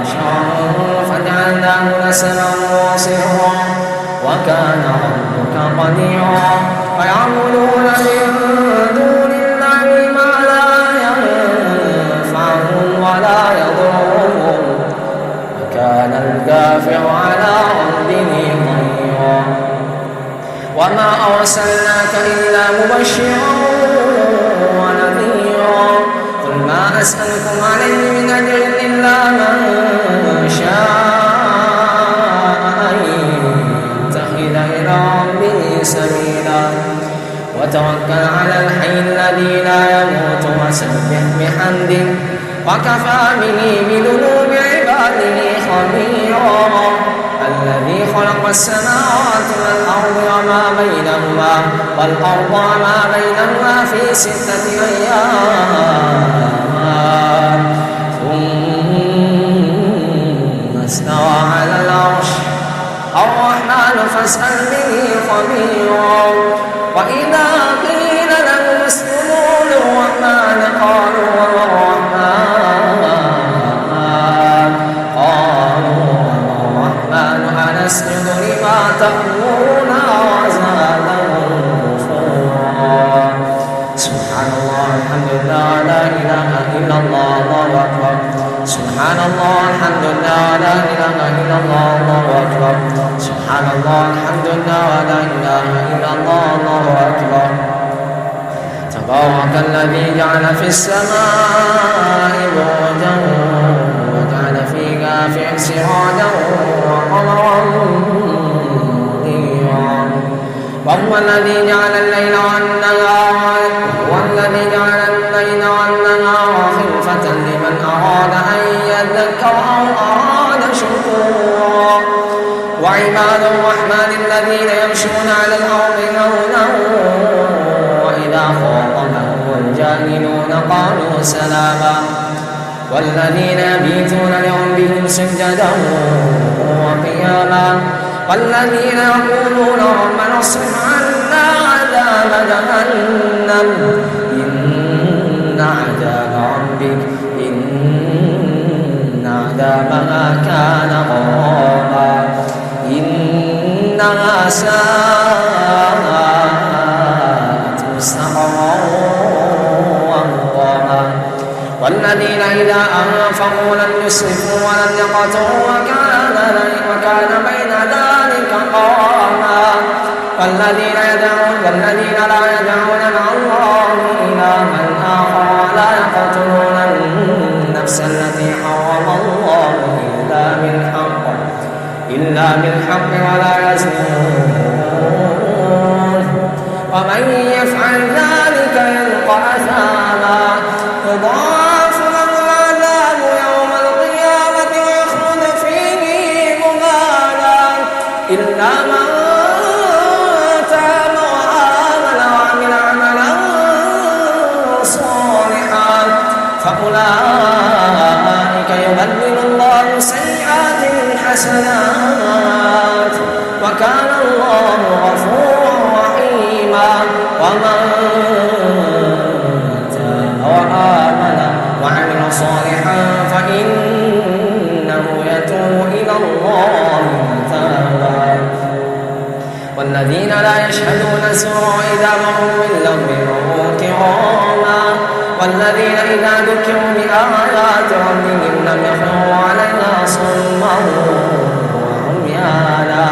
بشرا فجعلناه نسلا وصهرا وكان ربك قديرا فيعبدون من دون الله ما لا ينفعهم ولا يضرهم وكان الكافر على ربه ظهيرا وما أرسلناك إلا مبشرا ونذيرا قل ما أسألكم عليه من أجر إلا من شاء أن يتخذ إلى ربه سبيلا وتوكل على الحي الذي لا يموت وسبح بحمده وكفى به بذنوب عباده خبيرا الذي خلق السماوات والأرض وما بينهما في 6 أيام ثم استوى على العرش الرحمن فاسأل به خبيرا وإذا قيل لهم اسجدوا للرحمن قالوا وما الرحمن أنسجد لما تأمرنا وزادهم نفورا سبحان الله الحمد لله لا إله إلا الله الله أكبر سبحان الله الحمد لله لا إله إلا الله الله أكبر سبحان الله الحمد لله لا إله إلا الله الله أكبر تبارك الذي جعل في السماء بروجا وجعل فيها سراجا وقمرا منيرا وهو الذي جعل الليل والنهار خلفة لمن أراد أن يذكر أو أراد شكورا وعباد الرحمن الذين يمشون على الأرض هونا وإذا خاطبهم الجاهلون قالوا سلاما والذين يبيتون لربهم سجدا وقياما والذين يقولون ربنا اصرف عنا عذاب جهنم إن عذاب ربك إن عذابها كان غراما إنها ساءت مستقرا ومقاما والذين إذا أنفقوا لم يسرفوا ولم يقتروا وكان بين ذلك قواما والذين لا يدعون مع الله إلها آخر ولا يقتلون النفس التي حرم الله إلا بالحق ولا يزنون ومن يفعل ذلك يلقى أثاما يضاعف له العذاب يوم القيامة ويخلد فيه مهانا إلا من تاب وآمن وعمل عملا صالحا فأولئك يبدل الله سيئاتهم حسنات وكان الله غفورا رحيما ومن تاب وآمن وعمل صالحا فإنه يتوب إلى الله متابا والذين لا يشهدون الزور إذا مروا باللغو مروا كراما والذين إذا ذكروا بآيات ربهم لم يخروا عليها صما وعميانا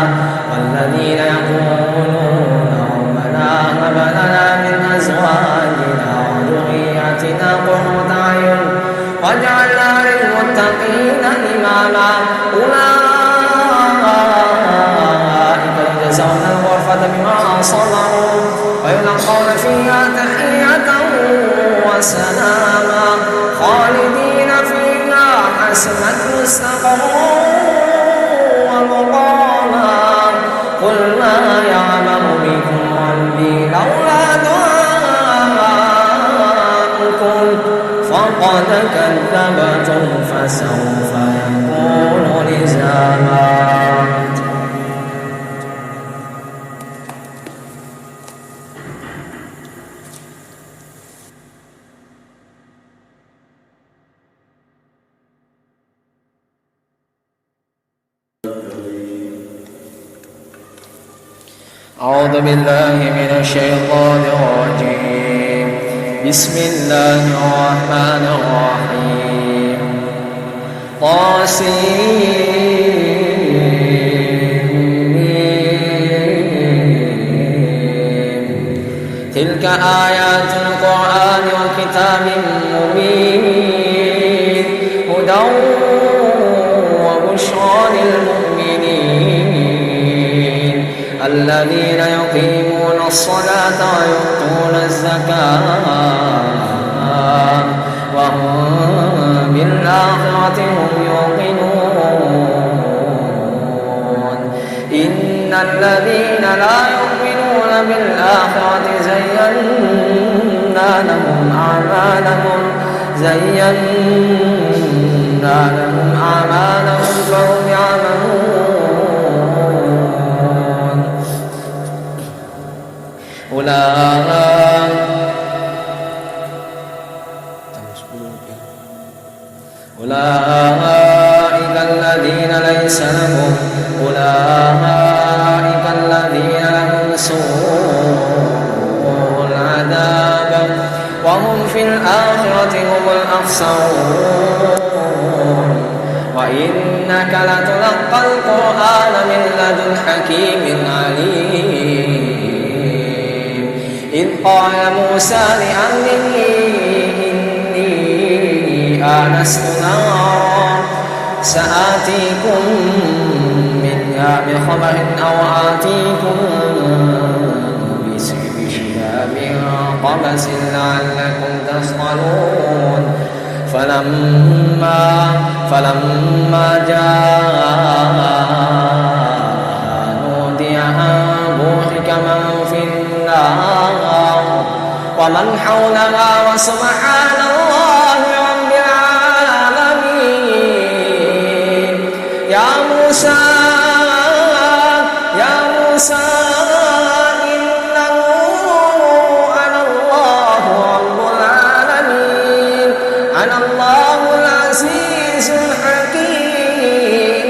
والذين يقولون ربنا هب لنا من أزواجنا وذرياتنا قرة أعين واجعلنا للمتقين إماما أولئك يجزون الغرفة بما صبروا ويلقون فيها تحية وسلاما خالدين فيها حسنت مستقرا ومقاما قل ما يعمل بكم ربي لولا دعاؤكم فقد كذبتم فسوف يكون لزاما. أعوذ بالله من الشيطان الرجيم. بسم الله الرحمن الرحيم. تلك آيات القرآن وكتاب مبين هدى وبشرى للمؤمنين الذين يقيمون الصلاة ويؤتون الزكاة وهم بالآخرة هم يوقنون إن الذين لا يؤمنون بالآخرة زينا لهم أعمالهم فهم يعملون أولئك الذين ليس لهم سوء العذاب وهم في الآخرة هم الأخسرون وإنك لتلقى القرآن من لدن حكيم عليم إذ قال موسى لأهله إني آنست نارا سآتيكم منها بخبر أو آتيكم بشهاب قبس لعلكم تصطلون فلما جاء نودي أن بورك من في النار ومن حولها وسبحان الله رب العالمين. يا موسى إنه أنا الله رب العالمين أنا الله العزيز الحكيم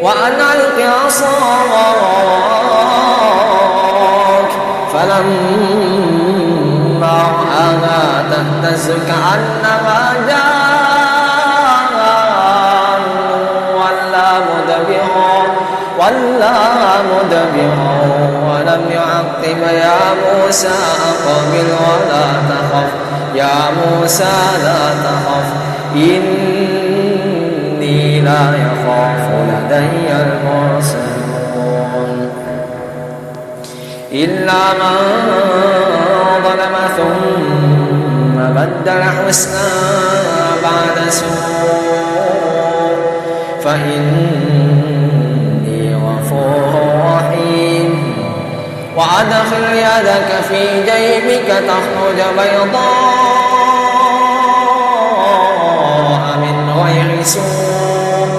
وأن ألق عصاك فلما رآها تهتز كأنما جان ولا مدبرا ولم يعقب يا موسى أقبل ولا تخف يا موسى لا تخف إني لا يخاف لدي المرسلون إلا من ظلم ثم بدل حسنا بعد سوء فإني غفور رحيم. وأدخل يدك في جيبك تخرج بيضاء من غير سوء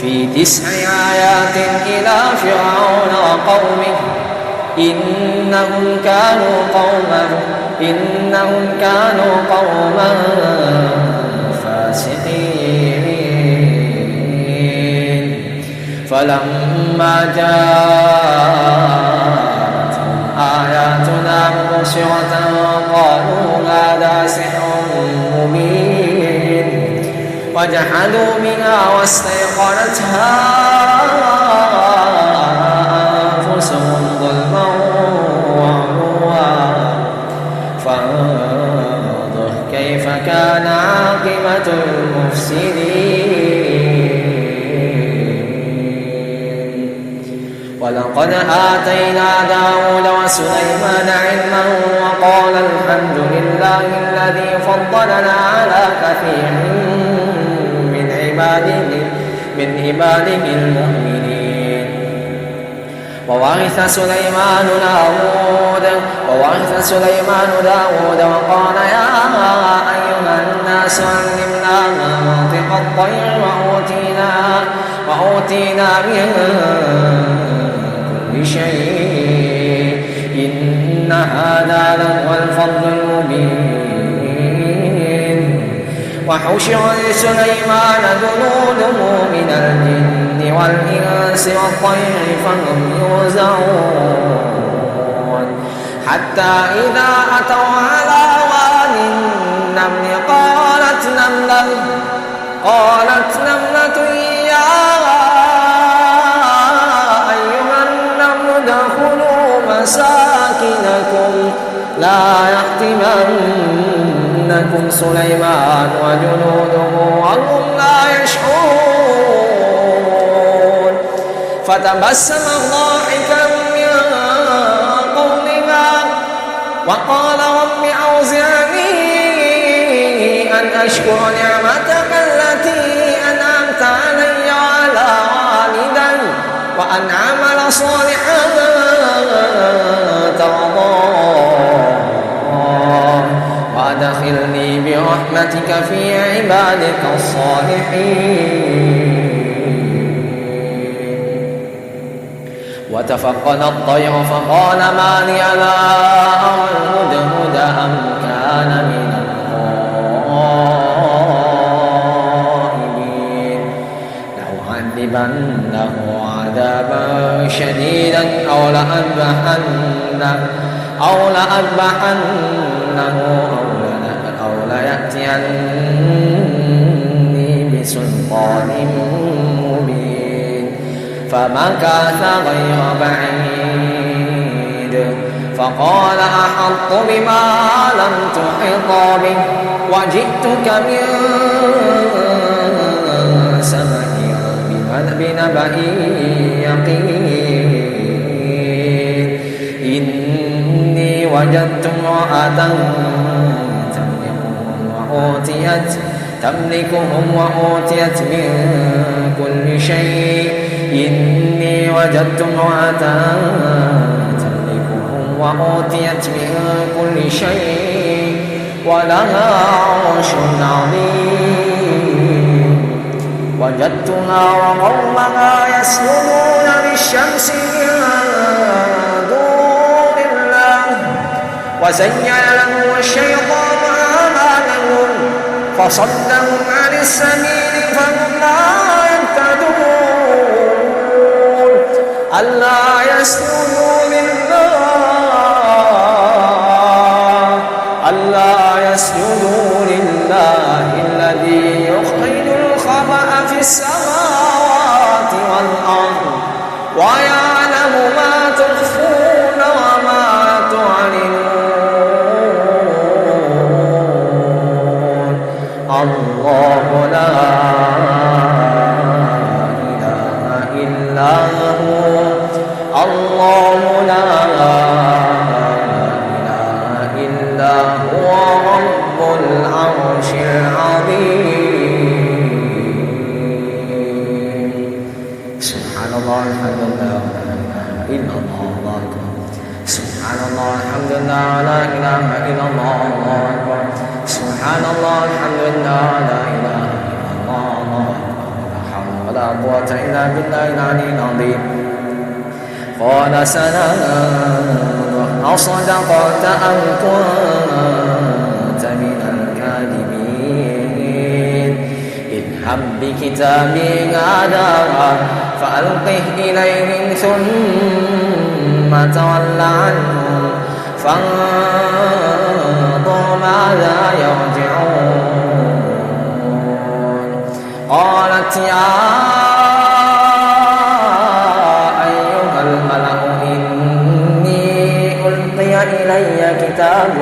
في 9 آيات إلى فرعون وقومه إنهم كانوا قوما فاسقين. فلما جاءتهم آياتنا مبصرة قالوا هذا سحر مبين وجحدوا بها واستيقنتها أنفسهم ظلما وعلوا فانظر كيف كان عاقبة المفسدين ولقد آتينا داود وسليمان علما وقال الحمد لله الذي فضلنا على كثير من عباده المؤمنين وورث سليمان داود وقال يا أيها الناس علمنا منطق الطير وأوتينا من كل شيء إن هذا لهو الفضل المبين وحشر لسليمان جنوده من الجن والإنس والطير فهم يوزعون حتى إذا أتوا على واد النمل قالت نملة يا أيها النمل ادخلوا مساكنكم لا يحطمنكم سليمان وجنوده وهم لا يشعرون فتبسم ضاحكا من قولها وقال رب أوزعني أن أشكر نعمتك التي أنعمت علي وعلى والدي وأن أعمل صالحا ترضاه وأدخلني برحمتك في عبادك الصالحين وتفقد الطير فقال ما لي لا أرى الهدهد أم كان من الغائبين لأعذبنه عذابا شديدا أو لأذبحنه أو ليأتيني بسلطان مبين فمكث غير بعيد فقال أحط بما لم تحط به وجئتك من سبأ بنبأ يقين إني وجدت امرأة تملكهم وأوتيت من كل شيء إني وجدت امرأة تملكهم وأوتيت من كل شيء ولها عرش عظيم وجدتها وقومها يسجدون للشمس من دون الله وزين لهم الشيطان أعمالهم فصدهم عن السبيل فهم لا يهتدون ألا يسجدوا لله الذي يخرج الخبأ في السماوات والأرض ويعلم ما تخفون وما تعلنون الله لا إله إلا هو الله لا إله إلا هو رب العرش العظيم سبحان الله الحمد لله إلا الله أكبر سبحان الله الحمد لله لا إله إلا الله الله أكبر سبحان الله الحمد لله لا إله إلا الله الله أكبر لا حول ولا قوة إلا بالله العلي العظيم قال سننظر أصدقت أم كنت من الكاذبين اذهب بكتابي هذا فألقه إليهم ثم تول عنهم ماذا يرجعون قالت يا أيها الملأ إني ألقي إلي كتاب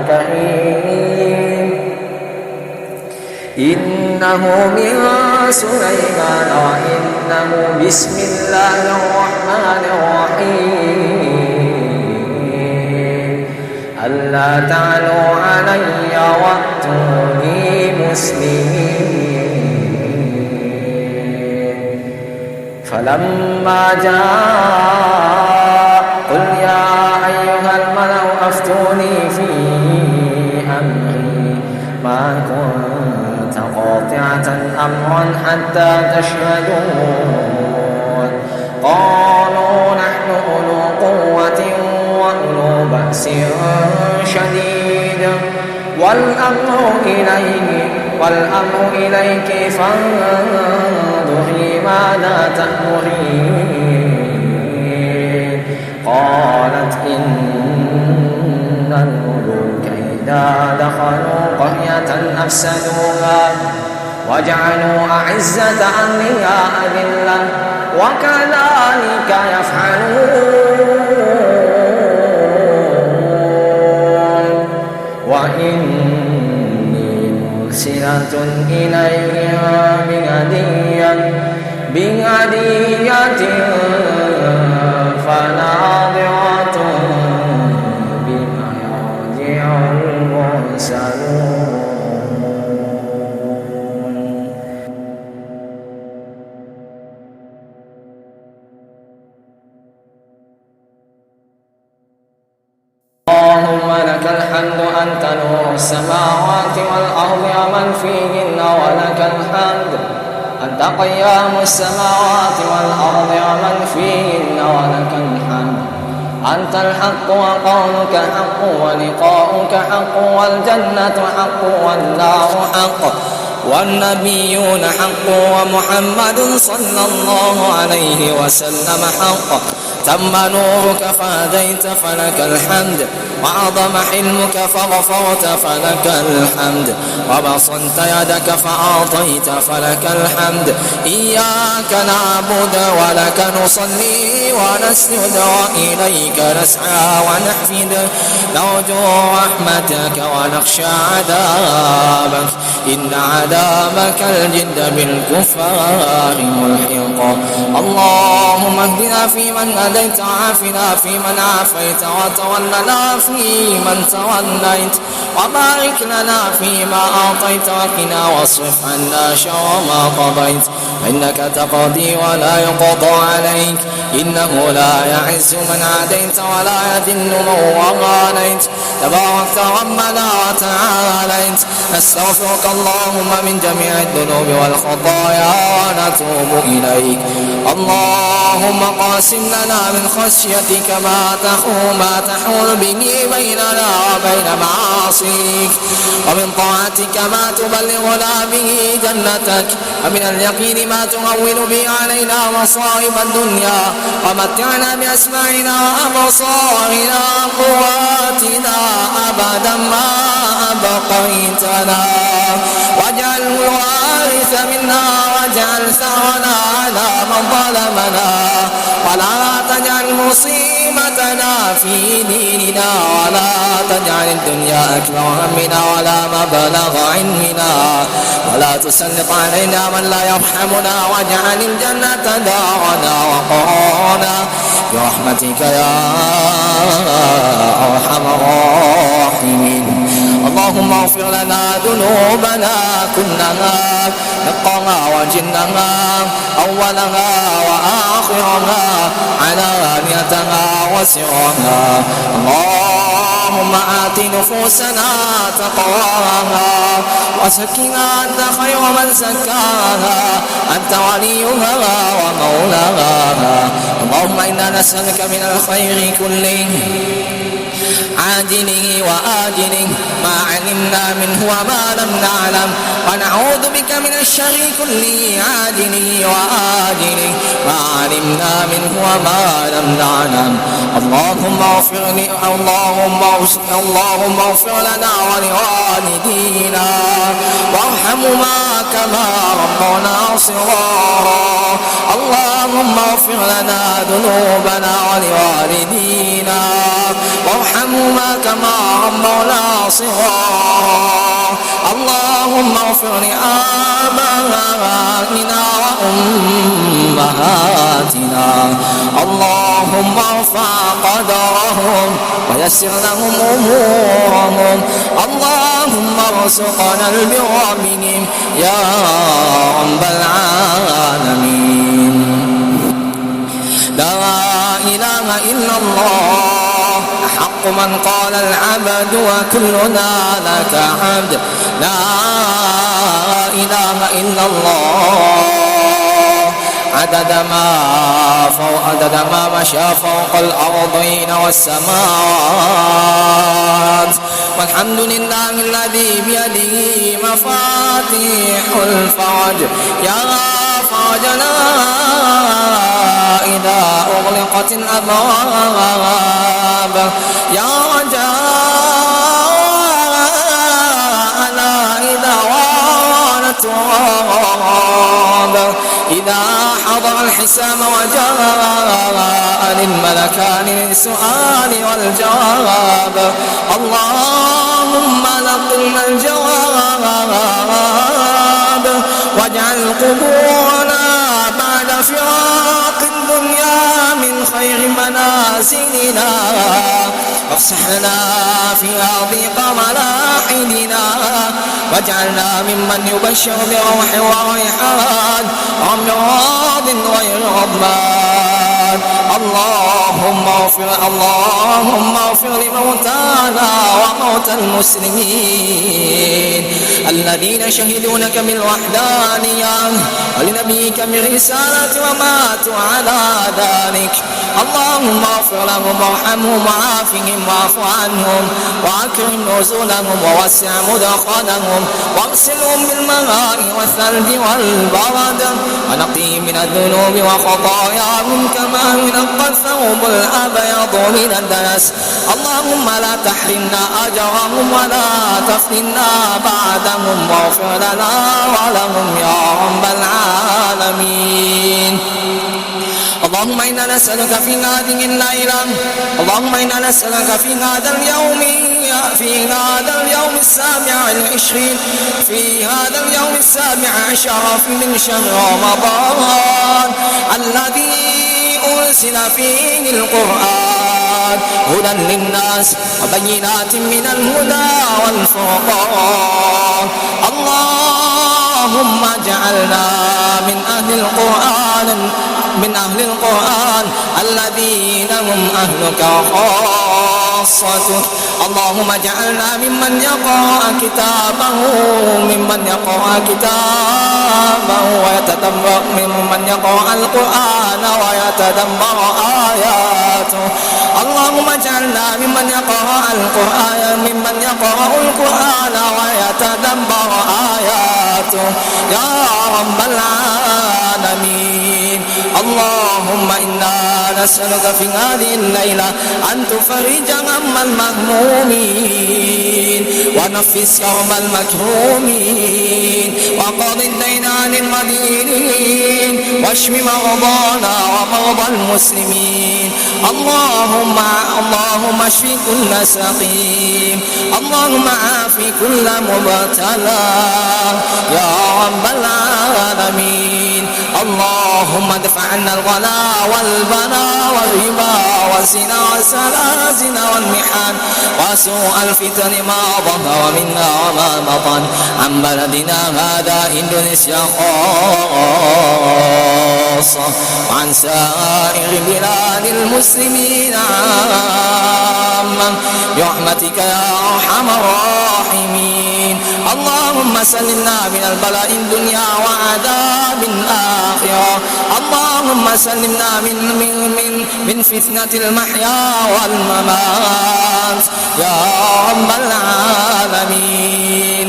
كريم إنه من سليمان وإنه بسم الله الرحمن الرحيم ألا تعلوا علي وأتوني مسلمين فلما جاء قل يا أيها الملأ أفتوني في أمري ما كنت قاطعة أمرا حتى تشهدون قالوا نحن أولو قوة وأولو بأس شديد والأمر إليك فانظري ماذا تأمرين قالت إن الملوك إذا دخلوا قرية أفسدوها وجعلوا أعزة أهلها أذلة وكذلك يفعلون وإني مرسلة إليهم بهدية فناظرة بما يرجع المرسلون اللهم لك الحمد أنت نور السماوات والأرض ومن فيهن ولك الحمد أنت قيام السماوات والأرض ومن فيهن ولك الحمد أنت الحق وقولك حق ولقاؤك حق والجنة حق والنار حق والنبيون حق ومحمد صلى الله عليه وسلم حق تم نورك فهديت فلك الحمد وعظم حلمك فغفرت فلك الحمد وبسطت يدك فأعطيت فلك الحمد إياك نعبد ولك نصلي ونسجد وإليك نسعى ونحفد نرجو رحمتك ونخشى عذابك إن عذابك الجد بالكفار ملحق اللهم اهدنا فيمن هديت وعافنا فيمن عافيت وتولنا فيمن توليت وبارك لنا فيما أعطيت وقنا واصرف عنا شر ما قضيت إنك تقضي ولا يقضى عليك إنه لا يعز من عاديت ولا يذل من واليت تباركت ربنا وتعاليت نستغفرك اللهم من جميع الذنوب والخطايا ونتوب إليك اللهم قاسم لنا من خشيتك ما تحول به بيننا وبين معاصيك ومن طاعتك ما تبلغنا به جنتك ومن اليقين ما تهون به علينا مصائب الدنيا ومتعنا بأسماعنا وأبصارنا وقواتنا أبدا ما أبقيتنا واجعله الوارث منا واجعل ثأرنا على من ظلمنا ولا تجعل مصيبتنا في ديننا ولا تجعل الدنيا أكبر همنا ولا مبلغ علمنا ولا تسلط علينا من لا يرحمنا واجعل الجنة دارنا وقرارنا برحمتك يا أرحم الراحمين اللهم اغفر لنا ذنوبنا كلها دقها وجنها أولها وآخرها علانيتها وسرها اللهم آت نفوسنا تقواها وزكها أنت خير من زكاها أنت وليها ومولاها اللهم إنا نسألك من الخير كله عاجله وآجله ما علمنا منه وما لم نعلم ونعوذ بك من الشر كله عاجله وآجله ما علمنا منه وما لم نعلم اللهم اغفر لنا ولوالدينا وارحمهما كما ربونا صغارا اللهم اغفر لنا ذنوبنا ولوالدينا وارحمهما كما ربونا صغارا اللهم اغفر لآبائنا وأمهاتنا اللهم ارفع قدرهم ويسر لهم أمورهم اللهم ارزقنا البر بهم يا رب العالمين لا إله إلا الله حق من قال العبد وكلنا لك عبد لا إله إلا الله عدد ما مشى فوق الأرضين والسماوات والحمد لله الذي بيده مفاتيح الفرج يا فرجنا إذا أغلقت الأبواب يا رجاءنا إذا وارت الرغاب إذا حضر الحساب وجاء للملكان للسؤال والجواب اللهم لقنا الجواب واجعل قبورنا بعد فراق الدنيا من خير منازلنا وافسح لنا فيها ضيق ملاحدنا واجعلنا ممن يبشر بروح وريحان وامراض غير غضبان اللهم اغفر لموتانا وموتى المسلمين الذين شهدوا لك بالوحدانية ولنبيك بالرسالة وماتوا على ذلك اللهم اغفر لهم وارحمهم وعافهم واعف عنهم واكرم نزلهم ووسع مدخلهم واغسلهم بالماء والثلج والبرد ونقيهم من الذنوب وخطاياهم كما ينقى الثوب الأبيض من الدنس اللهم لا تحرمنا أجرهم ولا تفتنا بعدهم واغفر لنا ولهم يا رب العالمين اللهم إنا نسألك في هذه الليلة اللهم إنا نسألك في هذا اليوم السابع عشر من شهر رمضان الذي أنزل فيه القرآن هدى للناس وبينات من الهدى والفرقان اللهم اجعلنا من أهل القرآن الذين هم أهلك وخاصتك اللهم اجعلنا ممن يقرأ كتابه ممن يقرأ القرآن ويتدبر آياته اللهم اجعلنا ممن يقرأ القرآن ويتدبر آياته يا رب العالمين اللهم إنا نسألك في هذه الليلة أن تفرج هم المهمومين ونفس كرب المكرومين وقض الدين عن المدينين واشف مرضانا ومرضى المسلمين اللهم اشف كل سقيم اللهم عاف كل مبتلى يا رب العالمين اللهم ادفع عنا الغلا والبلاء والربا والزنا والسلاسل والمحن وسوء الفتن ما ظهر منا وما بطن عن بلدنا هذا إندونيسيا خاصة وعن سائر بلاد المسلمين عامة برحمتك يا أرحم الراحمين اللهم سلمنا من البلاء الدنيا وعذاب الآخرة اللهم سلمنا من فتنة المحيا والممات يا رب العالمين.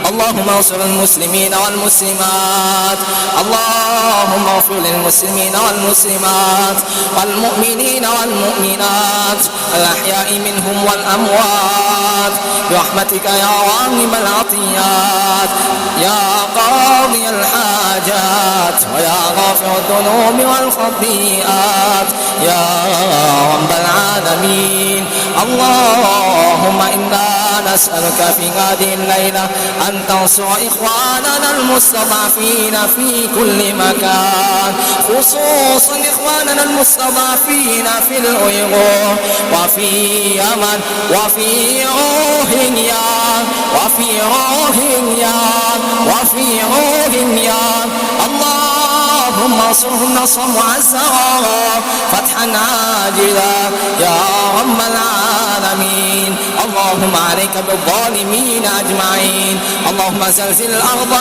اللهم انصر المسلمين والمسلمات، اللهم اغفر للمسلمين والمسلمات والمؤمنين والمؤمنات الأحياء منهم والأموات برحمتك يا واهب العطيات، يا قاضي الحاجات، ويا غافر الذنوب والخطيئات يا رب العالمين. اللهم إنا نسألك في هذه الليلة أن تنصر إخواننا المستضعفين في كل مكان، خصوصا إخواننا المستضعفين في الأيغور وفي يمن وفي روهينيا اللهم انصرهم نصرا معزرا فتحا عاجلا يا رب العالمين. اللهم عليك بالظالمين أجمعين، اللهم زلزل الأرض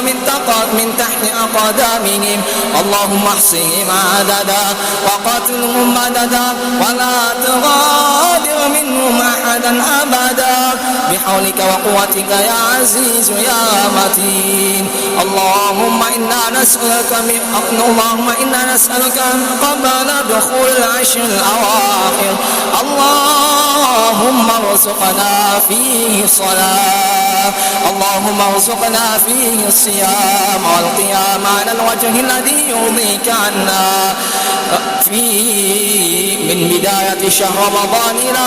من تحت أقدامهم، اللهم احصهم عددا وقتلهم مددا ولا تغادر منهم أحدا أبدا بحولك وقوتك يا عزيز يا متين. اللهم إنا نسألك قبل دخول العشر الأواخر اللهم ارزقنا فيه صلاة، اللهم ارزقنا فيه الصيام والقيام على الوجه الذي يرضيك عنا من بداية شهر رمضان إلى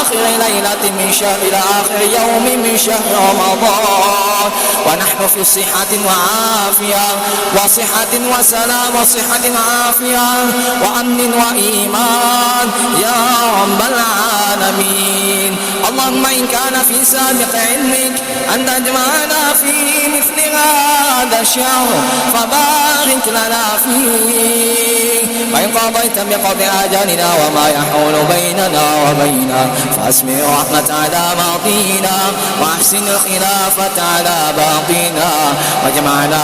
آخر ليلة من شهر إلى آخر يوم من شهر رمضان ونحن في صحة وعافية وصحة وسلام وصحة وعافية وأمن وإيمان يا رب العالمين. اللهم إن كان في سابق علمك أن تجمعنا في مثل هذا الشهر فبارك لنا فيه، وإن قضيت بقضاء أجلنا وما يحول بيننا وبينه فأسمع الرحمة على ماضينا وأحسن الخلافة على باقينا، واجمعنا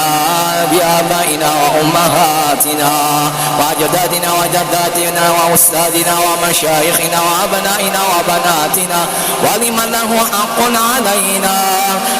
بآبائنا وأمهاتنا وأجدادنا وجداتنا وأستاذنا ومشايخنا وأبنائنا وبناتنا ولمن له حق علينا،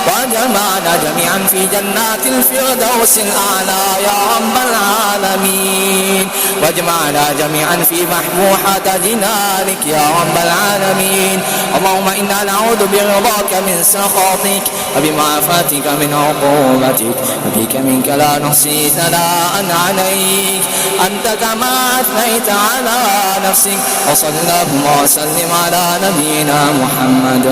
وجمعنا جميعا في جنات الفردوس الأعلى يا رب العالمين، واجمعنا جميعا في محبوحة جنانك يا رب العالمين. اللهم إنا نعوذ برضاك من سخطك وبمعافاتك من عقوبتك، وبك منك لا نحصي ثناء عليك أنت كما أثنيت على نفسك. وصلى اللهم وسلم على نبينا محمد.